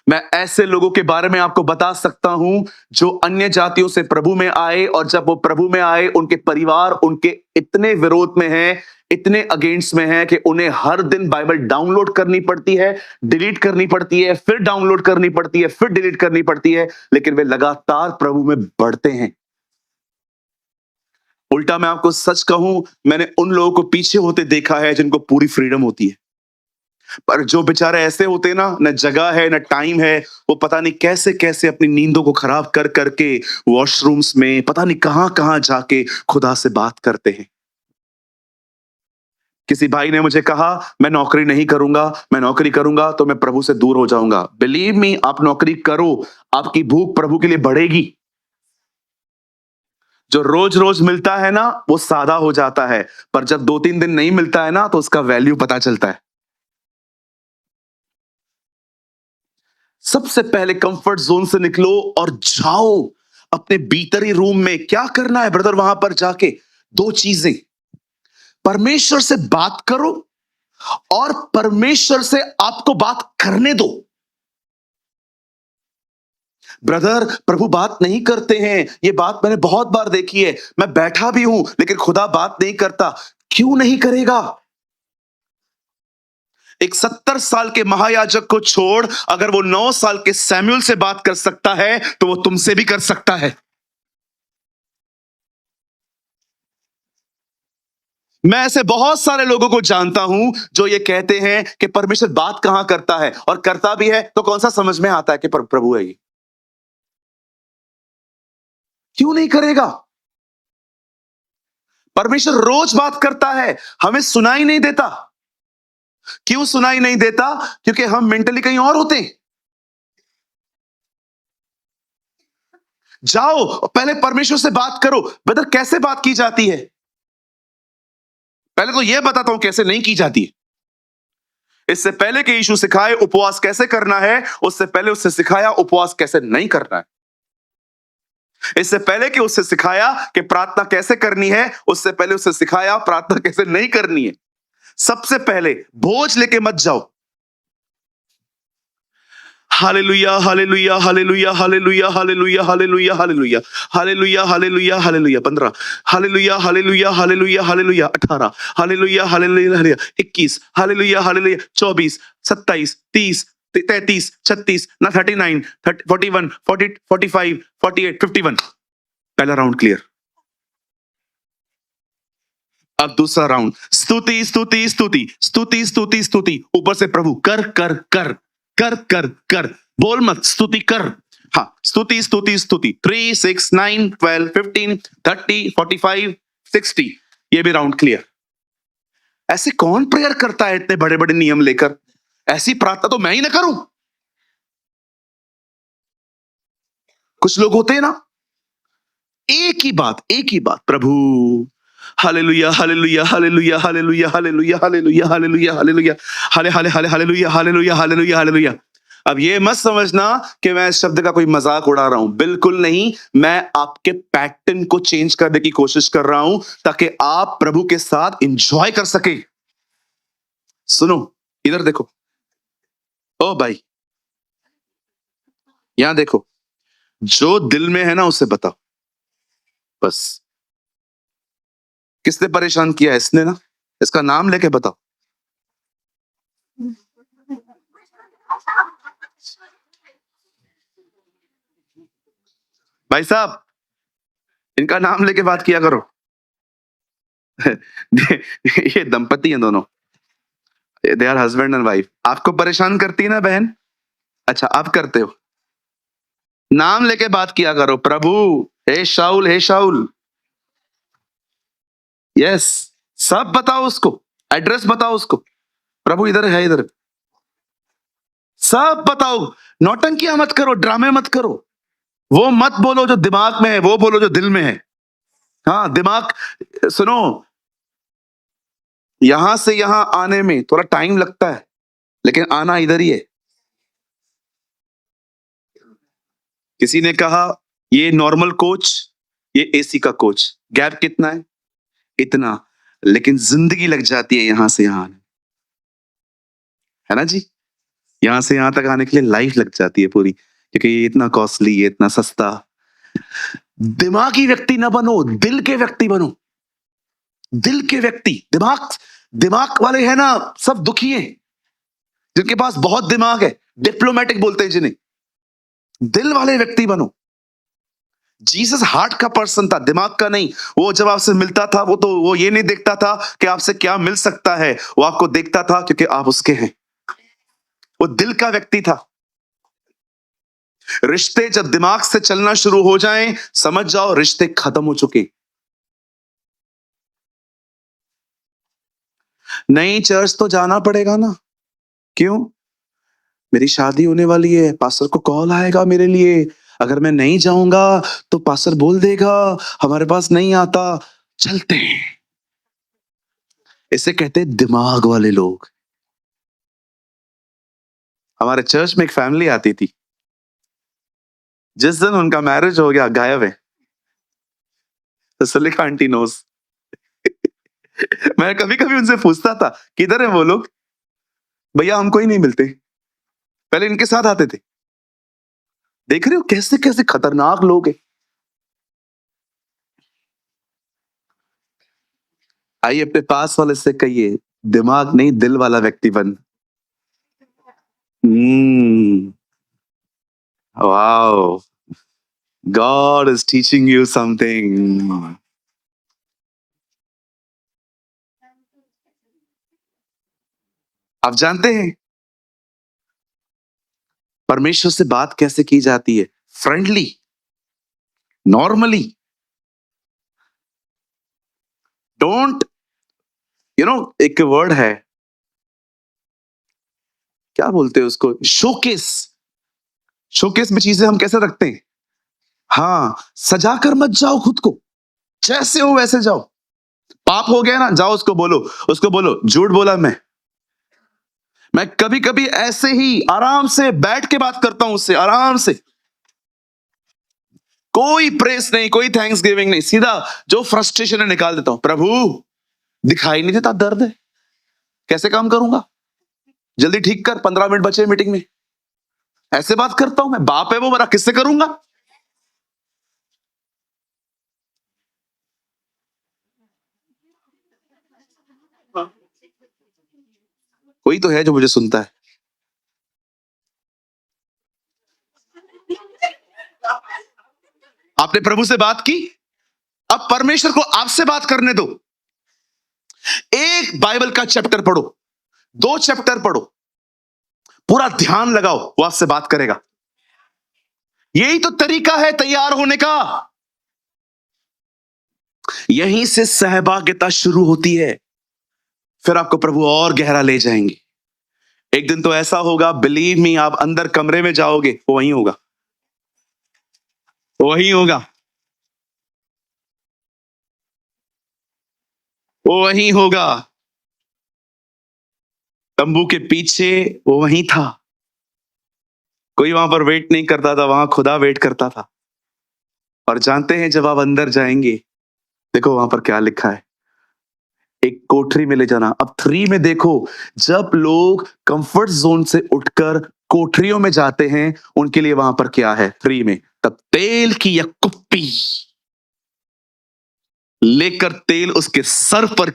मैं ऐसे लोगों के बारे में आपको बता सकता हूं जो अन्य जातियों से प्रभु में आए, और जब वो प्रभु में आए उनके परिवार उनके इतने विरोध में हैं, इतने अगेंस्ट में हैं कि उन्हें हर दिन बाइबल डाउनलोड करनी पड़ती है, डिलीट करनी पड़ती है, फिर डाउनलोड करनी पड़ती है, फिर डिलीट करनी पड़ती है, लेकिन वे लगातार प्रभु में बढ़ते हैं। उल्टा मैं आपको सच कहूं, मैंने उन लोगों को पीछे होते देखा है जिनको पूरी फ्रीडम होती है, पर जो बेचारे ऐसे होते हैं ना, न जगह है न टाइम है, वो पता नहीं कैसे कैसे अपनी नींदों को खराब कर करके वॉशरूम्स में पता नहीं कहां कहां जाके खुदा से बात करते हैं। किसी भाई ने मुझे कहा, मैं नौकरी नहीं करूंगा, मैं नौकरी करूंगा तो मैं प्रभु से दूर हो जाऊंगा। बिलीव मी, आप नौकरी करो, आपकी भूख प्रभु के लिए बढ़ेगी। जो रोज रोज मिलता है ना, वो सादा हो जाता है, पर जब 2-3 दिन नहीं मिलता है ना, तो उसका वैल्यू पता चलता है। सबसे पहले कंफर्ट जोन से निकलो और जाओ अपने भीतरी रूम में। क्या करना है ब्रदर वहां पर जाके? 2 चीजें, परमेश्वर से बात करो और परमेश्वर से आपको बात करने दो। ब्रदर प्रभु बात नहीं करते हैं, ये बात मैंने बहुत बार देखी है, मैं बैठा भी हूं लेकिन खुदा बात नहीं करता। क्यों नहीं करेगा? एक 70 साल के महायाजक को छोड़ अगर वो 9 साल के सैमुअल से बात कर सकता है तो वो तुमसे भी कर सकता है। मैं ऐसे बहुत सारे लोगों को जानता हूं जो ये कहते हैं कि परमेश्वर बात कहां करता है, और करता भी है तो कौन सा समझ में आता है कि प्रभु है ये। क्यों नहीं करेगा? परमेश्वर रोज बात करता है, हमें सुनाई नहीं देता। क्यों सुनाई नहीं देता? क्योंकि हम मेंटली कहीं और होते हैं। जाओ पहले परमेश्वर से बात करो। ब्रदर कैसे बात की जाती है? पहले तो यह बताता हूं कैसे नहीं की जाती है। इससे पहले कि यीशु सिखाए उपवास कैसे करना है, उससे पहले उससे सिखाया उपवास कैसे नहीं करना है। इससे पहले कि उससे सिखाया कि प्रार्थना कैसे करनी है, उससे पहले उससे सिखाया प्रार्थना कैसे नहीं करनी है। सबसे पहले बोझ लेके मत जाओ। Hallelujah hallelujah hallelujah hallelujah hallelujah hallelujah hallelujah hallelujah hallelujah hallelujah 15, hallelujah hallelujah hallelujah hallelujah 18, hallelujah hallelujah hallelujah 21, hallelujah hallelujah 24, 27, 30, 33, 36 ना 39, 41, 40, 45, 48, 51। पहला राउंड क्लियर। अब दूसरा राउंड, स्तुति स्तुति स्तुति स्तुति स्तुति स्तुति, ऊपर से प्रभु कर कर कर कर कर कर, बोल मत, स्तुति कर। हाँ, स्तुति स्तुति स्तुति 3, 6, 9, 12, 15, 30, 45, 60। ये भी राउंड क्लियर। ऐसे कौन प्रेयर करता है इतने बड़े बड़े नियम लेकर? ऐसी प्रार्थना तो मैं ही ना करूं। कुछ लोग होते हैं ना, एक ही बात, प्रभु hallelujah hallelujah hallelujah hallelujah hallelujah hallelujah hallelujah hallelujah हाले हाले हाले हालेलुया हालेलुया हालेलुया हालेलुया। अब ये मत समझना कि मैं इस शब्द का कोई मजाक उड़ा रहा हूं, बिल्कुल नहीं। मैं आपके पैटर्न को चेंज करने की कोशिश कर रहा हूं ताकि आप प्रभु के साथ एंजॉय कर सके। सुनो, इधर देखो। ओ भाई, यहां देखो। जो दिल में है ना उसे बताओ बस। किसने परेशान किया है? इसने ना। इसका नाम लेके बताओ। भाई साहब, इनका नाम लेके बात किया करो। ये दंपति हैं दोनों, they are husband and wife. आपको परेशान करती है ना बहन? अच्छा, आप करते हो। नाम लेके बात किया करो, प्रभु हे शाउल हे शाउल। यस, सब बताओ उसको, एड्रेस बताओ उसको, प्रभु इधर है इधर। सब बताओ, नौटंकियां मत करो, ड्रामे मत करो। वो मत बोलो जो दिमाग में है, वो बोलो जो दिल में है। हाँ, दिमाग, सुनो, यहां से यहां आने में थोड़ा टाइम लगता है, लेकिन आना इधर ही है। किसी ने कहा ये नॉर्मल कोच, ये एसी का कोच, गैप कितना है? इतना। लेकिन जिंदगी लग जाती है यहां से यहां आने, है ना जी? यहां से यहां तक आने के लिए लाइफ लग जाती है पूरी, क्योंकि ये इतना कॉस्टली, ये इतना सस्ता। दिमागी व्यक्ति ना बनो, दिल के व्यक्ति बनो। दिल के व्यक्ति, दिमाग, दिमाग वाले है ना सब दुखी हैं। जिनके पास बहुत दिमाग है, डिप्लोमेटिक बोलते हैं जिन्हें। दिल वाले व्यक्ति बनो। जीसस हार्ट का पर्सन था, दिमाग का नहीं। वो जब आपसे मिलता था, वो ये नहीं देखता था कि आपसे क्या मिल सकता है, वो आपको देखता था क्योंकि आप उसके हैं। वो दिल का व्यक्ति था। रिश्ते जब दिमाग से चलना शुरू हो जाएं, समझ जाओ रिश्ते खत्म हो चुके। नहीं, चर्च तो जाना पड़ेगा ना। क्यों? मेरी शादी होने वाली है, पास्टर को कॉल आएगा मेरे लिए। अगर मैं नहीं जाऊंगा तो पास्टर बोल देगा हमारे पास नहीं आता। चलते हैं। इसे कहते हैं दिमाग वाले लोग। हमारे चर्च में एक फैमिली आती थी, जिस दिन उनका मैरिज हो गया गायब है। Sulekha aunty knows. मैं कभी कभी उनसे पूछता था किधर है वो लोग। भैया हमको ही नहीं मिलते, पहले इनके साथ आते थे। देख रहे हो कैसे कैसे खतरनाक लोग हैं। आइए अपने पास वाले से कहिए, दिमाग नहीं दिल वाला व्यक्ति बन। Wow. God is teaching you something. आप जानते हैं परमेश्वर से बात कैसे की जाती है? Friendly, normally. डोंट एक वर्ड है, क्या बोलते हैं उसको? शोकेस। शोकेस में चीजें हम कैसे रखते हैं? हाँ, सजा कर मत जाओ खुद को, जैसे हो वैसे जाओ। पाप हो गया ना, जाओ उसको बोलो झूठ बोला मैं कभी कभी ऐसे ही आराम से बैठ के बात करता हूं उससे, आराम से। कोई प्रेस नहीं, कोई थैंक्स गिविंग नहीं, सीधा जो फ्रस्ट्रेशन है निकाल देता हूं। प्रभु, दिखाई नहीं देता दर्द है, कैसे काम करूंगा, जल्दी ठीक कर, 15 मिनट बचे मीटिंग में। ऐसे बात करता हूं मैं, बाप है वो मेरा, किससे करूंगा? कोई तो है जो मुझे सुनता है। आपने प्रभु से बात की, अब परमेश्वर को आपसे बात करने दो। एक बाइबल का चैप्टर पढ़ो, 2 चैप्टर पढ़ो, पूरा ध्यान लगाओ, वो आपसे बात करेगा। यही तो तरीका है तैयार होने का। यहीं से सहभागिता शुरू होती है, फिर आपको प्रभु और गहरा ले जाएंगे। एक दिन तो ऐसा होगा, बिलीव मी, आप अंदर कमरे में जाओगे, वो वहीं होगा, वहीं होगा, वो वहीं होगा। तंबू के पीछे वो वहीं था। कोई वहां पर वेट नहीं करता था, वहां खुदा वेट करता था। और जानते हैं जब आप अंदर जाएंगे, देखो वहां पर क्या लिखा है, एक कोठरी में ले जाना। अब 3 में देखो, जब लोग कंफर्ट जोन से उठकर कोठरियों में जाते हैं, उनके लिए वहां पर क्या है 3 में? तब तेल की एक कुप्पी लेकर तेल उसके सर पर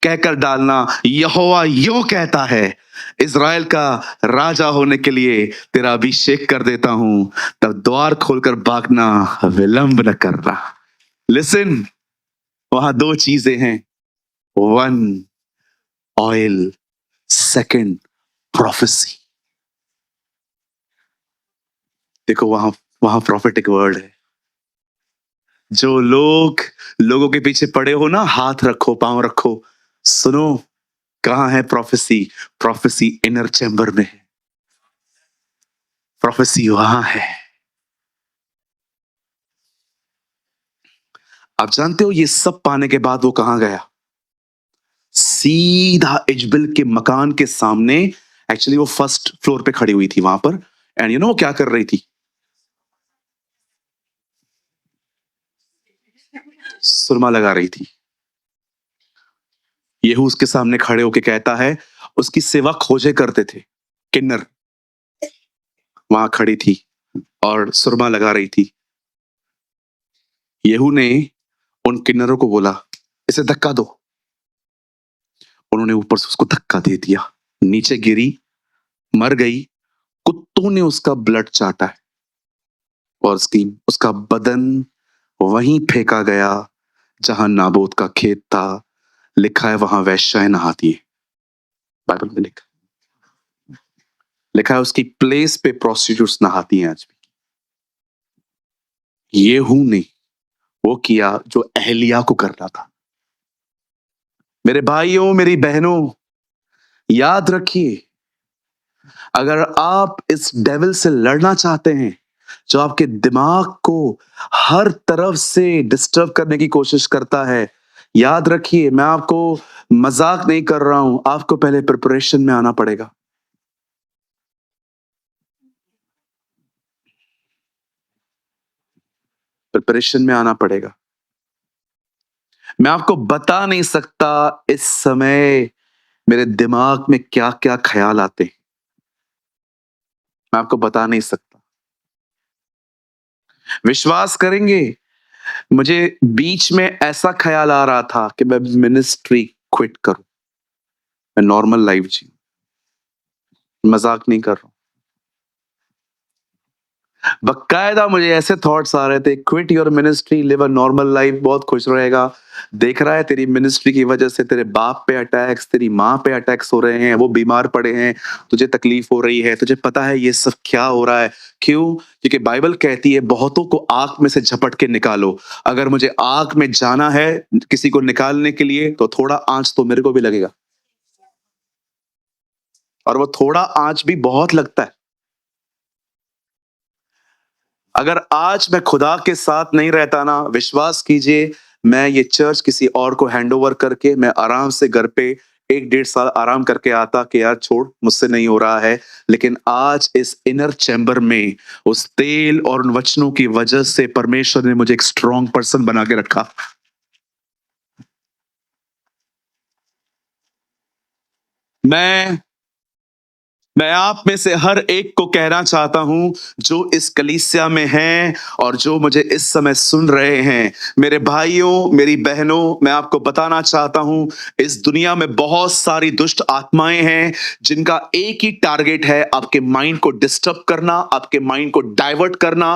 कहकर डालना, यहोवा यूं कहता है, इज़राइल का राजा होने के लिए तेरा अभिषेक कर देता हूं, तब द्वार खोलकर भागना, विलंब न करना। लिसन, वहां 2 चीजें हैं, 1 ऑयल, सेकंड प्रोफेसी। देखो वहां वहां प्रोफेटिक वर्ड है। जो लोगों के पीछे पड़े हो ना, हाथ रखो, पांव रखो, सुनो, कहां है प्रोफेसी? प्रोफेसी इनर चैम्बर में है, प्रोफेसी वहां है। आप जानते हो ये सब पाने के बाद वो कहां गया? सीधा इजबिल के मकान के सामने। एक्चुअली वो फर्स्ट फ्लोर पे खड़ी हुई थी वहां पर, एंड वो क्या कर रही थी? सुरमा लगा रही थी। येहू उसके सामने खड़े होके कहता है, उसकी सेवा खोजे करते थे किन्नर, वहां खड़ी थी और सुरमा लगा रही थी। येहू ने उन किन्नरों को बोला, इसे धक्का दो। उन्होंने ऊपर से उसको धक्का दे दिया, नीचे गिरी, मर गई। कुत्तों ने उसका ब्लड चाटा है और उसका बदन वहीं फेंका गया जहां नाबोत का खेत था। लिखा है वहां वैश्याएं नहाती है, बाइबल में लिखा है उसकी प्लेस पे प्रोस्टिट्यूट्स नहाती हैं आज भी। येहू ने वो किया जो एहलिया को करना था। मेरे भाइयों, मेरी बहनों, याद रखिए, अगर आप इस डेविल से लड़ना चाहते हैं, जो आपके दिमाग को हर तरफ से डिस्टर्ब करने की कोशिश करता है, याद रखिए, मैं आपको मजाक नहीं कर रहा हूं, आपको पहले प्रिपरेशन में आना पड़ेगा। प्रिपरेशन में आना पड़ेगा। मैं आपको बता नहीं सकता इस समय मेरे दिमाग में क्या क्या ख्याल आते हैं, मैं आपको बता नहीं सकता। विश्वास करेंगे, मुझे बीच में ऐसा ख्याल आ रहा था कि मैं मिनिस्ट्री क्विट करूं, मैं नॉर्मल लाइफ जी। मजाक नहीं कर रहा हूं। बकायदा मुझे ऐसे थॉट्स आ रहे थे, quit your ministry, live a normal life, बहुत खुश रहेगा। देख रहा है तेरी मिनिस्ट्री की वजह से तेरे बाप पे अटैक्स, तेरी माँ पे अटैक्स हो रहे हैं, वो बीमार पड़े हैं, तुझे तकलीफ हो रही है, तुझे पता है ये सब क्या हो रहा है। क्यों? क्योंकि बाइबल कहती है बहुतों को आग में से झपट के निकालो। अगर मुझे आग में जाना है किसी को निकालने के लिए, तो थोड़ा आंच तो मेरे को भी लगेगा, और वो थोड़ा आंच भी बहुत लगता है। अगर आज मैं खुदा के साथ नहीं रहता ना, विश्वास कीजिए, मैं ये चर्च किसी और को हैंड ओवर करके मैं आराम से घर पे 1 डेढ़ साल आराम करके आता कि यार छोड़, मुझसे नहीं हो रहा है। लेकिन आज इस इनर चैम्बर में उस तेल और उन वचनों की वजह से परमेश्वर ने मुझे एक स्ट्रॉन्ग पर्सन बना के रखा। मैं मैं आप में से हर एक को कहना चाहता हूं, जो इस कलीसिया में हैं और जो मुझे इस समय सुन रहे हैं, मेरे भाइयों, मेरी बहनों, मैं आपको बताना चाहता हूं, इस दुनिया में बहुत सारी दुष्ट आत्माएं हैं जिनका एक ही टारगेट है, आपके माइंड को डिस्टर्ब करना, आपके माइंड को डाइवर्ट करना,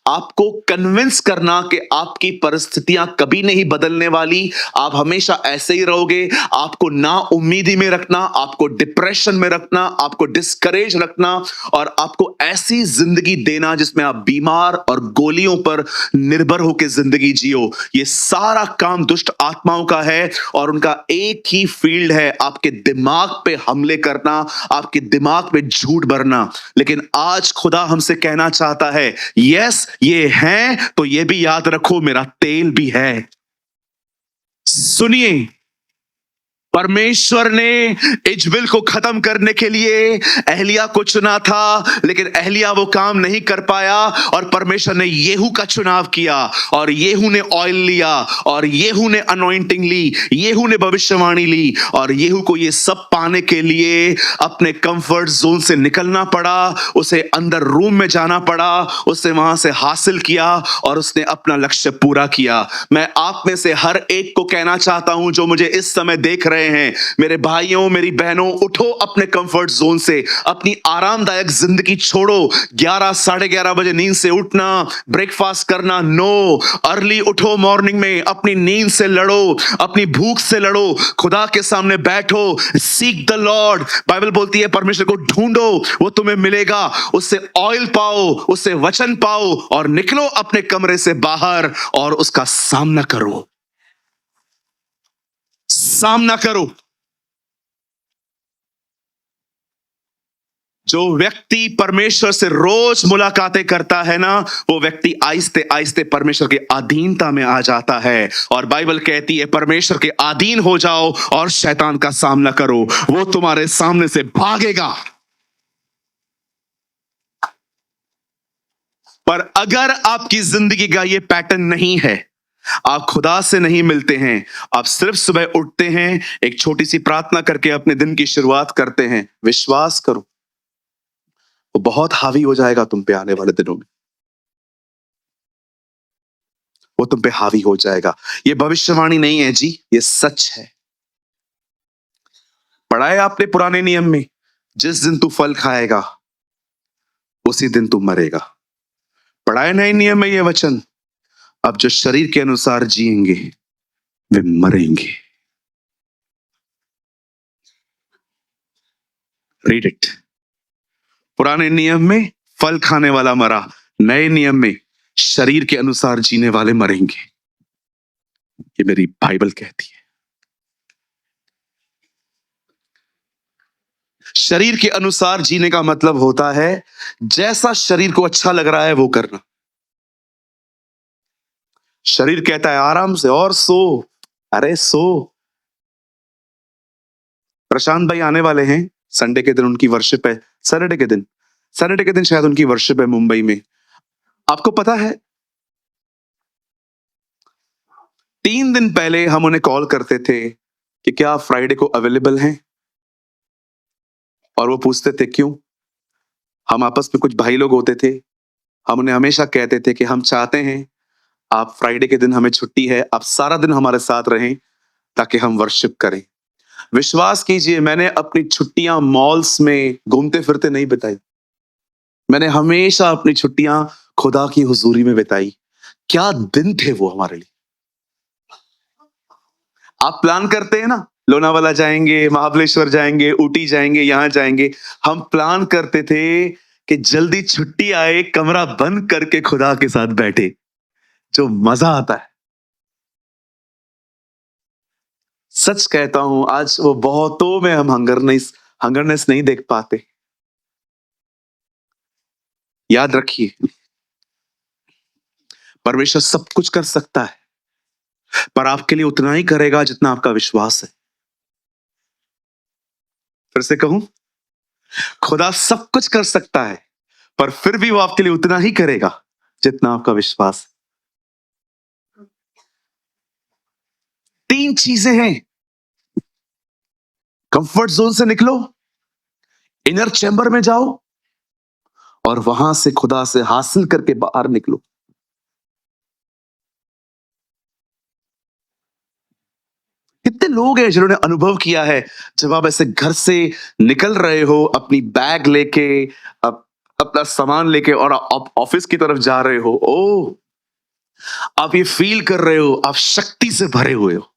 आपको कन्विंस करना कि आपकी परिस्थितियां कभी नहीं बदलने वाली, आप हमेशा ऐसे ही रहोगे, आपको ना उम्मीदी में रखना, आपको डिप्रेशन में रखना, आपको डिस्करेज रखना, और आपको ऐसी जिंदगी देना जिसमें आप बीमार और गोलियों पर निर्भर होकर जिंदगी जियो। ये सारा काम दुष्ट आत्माओं का है, और उनका एक ही फील्ड है, आपके दिमाग पे हमले करना, आपके दिमाग में झूठ भरना। लेकिन आज खुदा हमसे कहना चाहता है, यस ये है, तो ये भी याद रखो मेरा तेल भी है। सुनिए, परमेश्वर ने इजबिल को खत्म करने के लिए एहलिया को चुना था, लेकिन एहलिया वो काम नहीं कर पाया, और परमेश्वर ने येहू का चुनाव किया, और येहू ने ऑयल लिया, और येहू ने अनॉइंटिंग ली, येहू ने भविष्यवाणी ली, और येहू को ये सब पाने के लिए अपने कंफर्ट जोन से निकलना पड़ा, उसे अंदर रूम में जाना पड़ा, उसे वहां से हासिल किया, और उसने अपना लक्ष्य पूरा किया। मैं आप में से हर एक को कहना चाहता हूं जो मुझे इस समय देख रहे हैं, मेरे भाइयों, मेरी बहनों, उठो अपने कंफर्ट जोन से, अपनी आरामदायक जिंदगी छोड़ो। 11 11:30 बजे नींद से उठना, ब्रेकफास्ट करना, नो, अर्ली उठो, मॉर्निंग में अपनी नींद से लड़ो, अपनी भूख से लड़ो, खुदा के सामने बैठो, सीक द लॉर्ड। बाइबल बोलती है परमेश्वर को ढूंढो, वो तुम्हें मिलेगा, उससे ऑयल पाओ, उससे वचन पाओ, और निकलो अपने कमरे से बाहर और उसका सामना करो, सामना करो। जो व्यक्ति परमेश्वर से रोज मुलाकातें करता है ना, वो व्यक्ति आहिस्ते आहिस्ते परमेश्वर के अधीनता में आ जाता है, और बाइबल कहती है परमेश्वर के अधीन हो जाओ और शैतान का सामना करो, वो तुम्हारे सामने से भागेगा। पर अगर आपकी जिंदगी का ये पैटर्न नहीं है, आप खुदा से नहीं मिलते हैं, आप सिर्फ सुबह उठते हैं, एक छोटी सी प्रार्थना करके अपने दिन की शुरुआत करते हैं, विश्वास करो वो बहुत हावी हो जाएगा तुम पे आने वाले दिनों में, वो तुम पे हावी हो जाएगा। ये भविष्यवाणी नहीं है जी, ये सच है। पढ़ा है आपने पुराने नियम में, जिस दिन तू फल खाएगा उसी दिन तू मरेगा। पढ़ा है नए नियम में ये वचन, अब जो शरीर के अनुसार जिएंगे वे मरेंगे। Read it. पुराने नियम में फल खाने वाला मरा, नए नियम में शरीर के अनुसार जीने वाले मरेंगे। ये मेरी बाइबल कहती है। शरीर के अनुसार जीने का मतलब होता है जैसा शरीर को अच्छा लग रहा है वो करना। शरीर कहता है आराम से और सो, अरे सो। प्रशांत भाई आने वाले हैं संडे के दिन, उनकी वर्शिप है, सैटरडे के दिन शायद उनकी वर्शिप है मुंबई में। आपको पता है 3 दिन पहले हम उन्हें कॉल करते थे कि क्या आप फ्राइडे को अवेलेबल हैं, और वो पूछते थे क्यों। हम आपस में कुछ भाई लोग होते थे, हम उन्हें हमेशा कहते थे कि हम चाहते हैं आप फ्राइडे के दिन, हमें छुट्टी है, आप सारा दिन हमारे साथ रहें ताकि हम वर्शिप करें। विश्वास कीजिए, मैंने अपनी छुट्टियां मॉल्स में घूमते फिरते नहीं बिताई। मैंने हमेशा अपनी छुट्टियां खुदा की हुजूरी में बिताई। क्या दिन थे वो हमारे लिए। आप प्लान करते हैं ना, लोनावाला जाएंगे, महाबलेश्वर जाएंगे, ऊटी जाएंगे, यहां जाएंगे। हम प्लान करते थे कि जल्दी छुट्टी आए, कमरा बंद करके खुदा के साथ बैठे। जो मजा आता है, सच कहता हूं, आज वो बहुतों में हम हंगरनेस नहीं देख पाते। याद रखिए, परमेश्वर सब कुछ कर सकता है, पर आपके लिए उतना ही करेगा जितना आपका विश्वास है। फिर से कहूं, खुदा सब कुछ कर सकता है, पर फिर भी वो आपके लिए उतना ही करेगा जितना आपका विश्वास है। 3 चीजें हैं। कंफर्ट जोन से निकलो, इनर चैम्बर में जाओ, और वहां से खुदा से हासिल करके बाहर निकलो। कितने लोग हैं जिन्होंने अनुभव किया है, जब आप ऐसे घर से निकल रहे हो अपनी बैग लेके, अपना सामान लेके, और आप ऑफिस की तरफ जा रहे हो, ओ आप ये फील कर रहे हो, आप शक्ति से भरे हुए हो,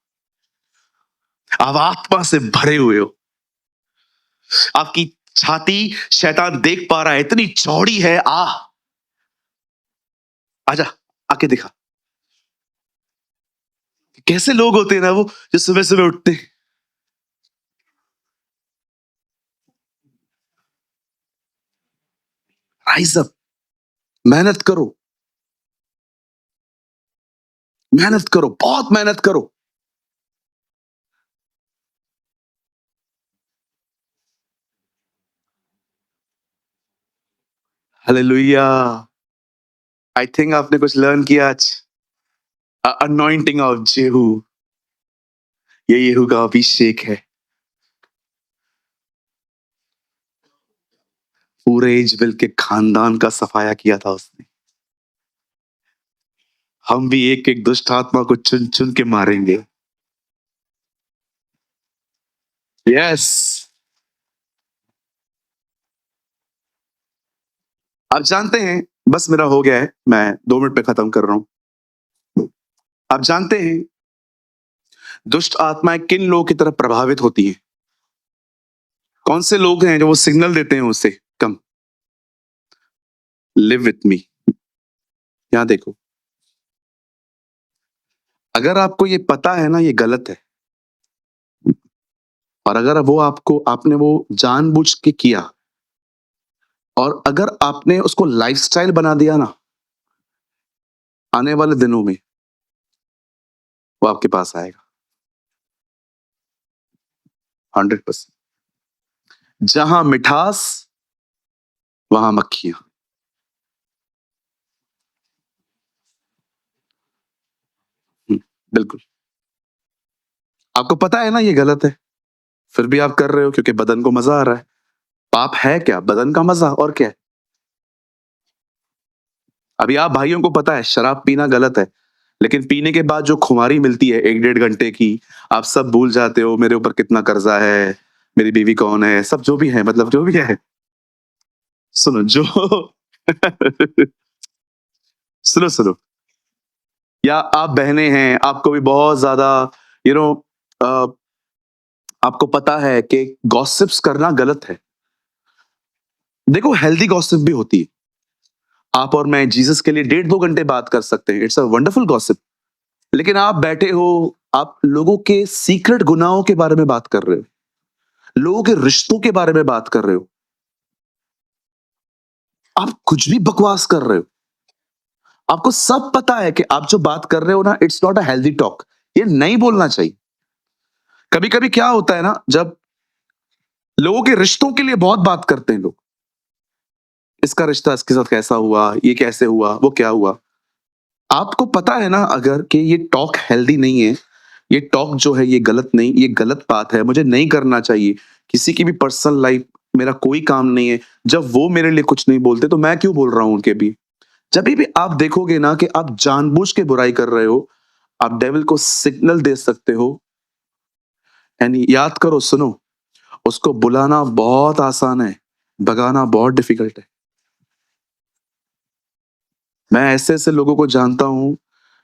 आप आत्मा से भरे हुए हो। आपकी छाती शैतान देख पा रहा है, इतनी चौड़ी है। आजा, आके दिखा। कैसे लोग होते हैं ना वो, जो सुबह सुबह उठते हैं, राइज अप, मेहनत करो, मेहनत करो, बहुत मेहनत करो। हालेलुया। आई थिंक आपने कुछ लर्न किया आज। अनॉइंटिंग ऑफ जेहू, ये येहू का अभिषेक है। पूरे इजबेल के खानदान का सफाया किया था उसने। हम भी एक एक दुष्ट आत्मा को चुन चुन के मारेंगे। यस। आप जानते हैं, बस मेरा हो गया है, मैं 2 मिनट में खत्म कर रहा हूं। आप जानते हैं, दुष्ट आत्माएं किन लोगों की तरफ प्रभावित होती हैं? कौन से लोग हैं जो वो सिग्नल देते हैं उसे, कम लिव विथ मी। यहां देखो, अगर आपको ये पता है ना ये गलत है, और अगर वो आपने वो जानबूझ के किया, और अगर आपने उसको लाइफस्टाइल बना दिया ना, आने वाले दिनों में वो आपके पास आएगा। 100%। जहां मिठास, वहां मक्खियां। बिल्कुल। आपको पता है ना ये गलत है, फिर भी आप कर रहे हो क्योंकि बदन को मजा आ रहा है। पाप है क्या? बदन का मजा, और क्या है? अभी आप भाइयों को पता है शराब पीना गलत है, लेकिन पीने के बाद जो खुमारी मिलती है 1 डेढ़ घंटे की, आप सब भूल जाते हो, मेरे ऊपर कितना कर्जा है, मेरी बीवी कौन है, सब जो भी है, मतलब जो भी है। सुनो जो सुनो सुनो, या आप बहनें हैं, आपको भी बहुत ज्यादा यू नो आपको पता है कि गॉसिप्स करना गलत है। देखो, हेल्दी गॉसिप भी होती है। आप और मैं जीसस के लिए 1.5 2 घंटे बात कर सकते हैं, इट्स अ वंडरफुल गॉसिप। लेकिन आप बैठे हो, आप लोगों के सीक्रेट गुनाहों के बारे में बात कर रहे हो, लोगों के रिश्तों के बारे में बात कर रहे हो, आप कुछ भी बकवास कर रहे हो। आपको सब पता है कि आप जो बात कर रहे हो ना, it's not a healthy talk, ये नहीं बोलना चाहिए। कभी कभी क्या होता है ना, जब लोगों के रिश्तों के लिए बहुत बात करते हैं लोग, इसका रिश्ता इसके साथ कैसा हुआ, ये कैसे हुआ, वो क्या हुआ, आपको पता है ना अगर कि ये टॉक हेल्दी नहीं है, ये टॉक जो है ये गलत नहीं, ये गलत बात है, मुझे नहीं करना चाहिए। किसी की भी पर्सनल लाइफ मेरा कोई काम नहीं है। जब वो मेरे लिए कुछ नहीं बोलते तो मैं क्यों बोल रहा हूं उनके भी। जब भी आप देखोगे ना कि आप जानबूझ के बुराई कर रहे हो, आप डेविल को सिग्नल दे सकते हो एंड याद करो, सुनो, उसको बुलाना बहुत आसान है, भगाना बहुत डिफिकल्ट है। मैं ऐसे ऐसे लोगों को जानता हूं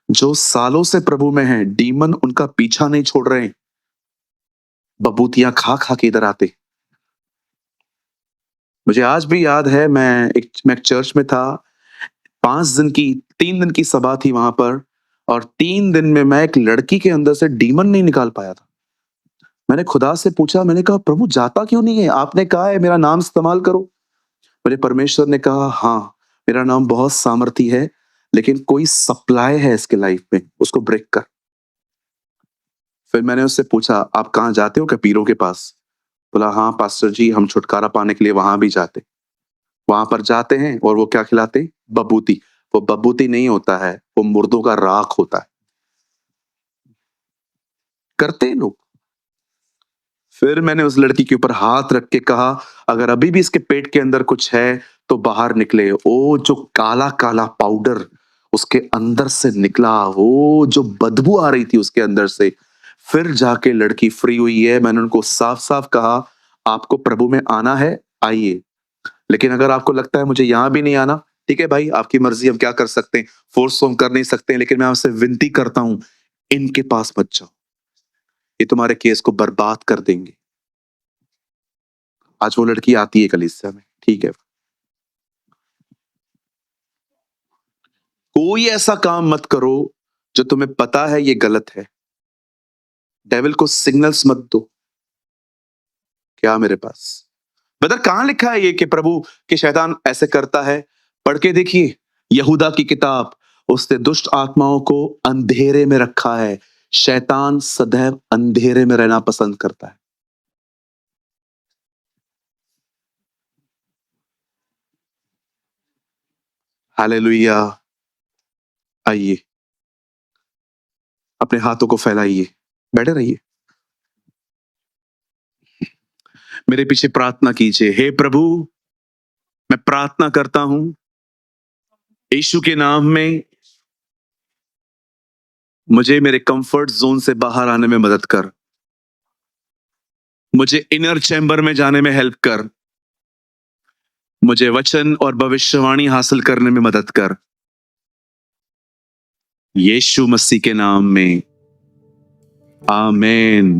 जो सालों से प्रभु में हैं, डीमन उनका पीछा नहीं छोड़ रहे हैं, बबूतियां खा खा के इधर आते। मुझे आज भी याद है, मैं एक चर्च में था, 5 दिन की 3 दिन की सभा थी वहां पर, और 3 दिन में मैं एक लड़की के अंदर से डीमन नहीं निकाल पाया था। मैंने खुदा से पूछा, मैंने कहा प्रभु जाता क्यों नहीं है? आपने कहा है मेरा नाम इस्तेमाल करो। मेरे परमेश्वर ने कहा हाँ, मेरा नाम बहुत सामर्थी है, लेकिन कोई सप्लाई है इसके लाइफ में, उसको ब्रेक कर। फिर मैंने उससे पूछा, आप कहाँ जाते हो क्या, पीरों के पास? बोला हाँ पास्टर जी, हम छुटकारा पाने के लिए वहां भी जाते। वहां पर जाते हैं और वो क्या खिलाते? बबूती। वो बबूती नहीं होता है, वो मुर्दों का राख होता है। करते हैं लोग। फिर मैंने उस लड़की के ऊपर हाथ रख के कहा, अगर अभी भी इसके पेट के अंदर कुछ है तो बाहर निकले। वो जो काला काला पाउडर उसके अंदर से निकला, वो जो बदबू आ रही थी उसके अंदर से, फिर जाके लड़की फ्री हुई है। मैंने उनको साफ साफ कहा, आपको प्रभु में आना है, आइए, लेकिन अगर आपको लगता है मुझे यहां भी नहीं आना, ठीक है भाई, आपकी मर्जी, हम क्या कर सकते हैं, फोर्स तो हम कर नहीं सकते हैं, लेकिन मैं आपसे विनती करता हूं, इनके पास मत जाओ, ये तुम्हारे केस को बर्बाद कर देंगे। आज वो लड़की आती है कलीसिया में, ठीक है, कोई ऐसा काम मत करो जो तुम्हें पता है ये गलत है। डेविल को सिग्नल्स मत दो। क्या मेरे पास ब्रदर कहां लिखा है ये कि प्रभु कि शैतान ऐसे करता है? पढ़ के देखिए, यहूदा की किताब, उसने दुष्ट आत्माओं को अंधेरे में रखा है। शैतान सदैव अंधेरे में रहना पसंद करता है। हालेलुया। आइए, अपने हाथों को फैलाइए, बैठे रहिए, मेरे पीछे प्रार्थना कीजिए। हे प्रभु, मैं प्रार्थना करता हूं, यीशु के नाम में मुझे मेरे कंफर्ट जोन से बाहर आने में मदद कर, मुझे इनर चैम्बर में जाने में हेल्प कर, मुझे वचन और भविष्यवाणी हासिल करने में मदद कर, यीशु मसीह के नाम में, आमीन।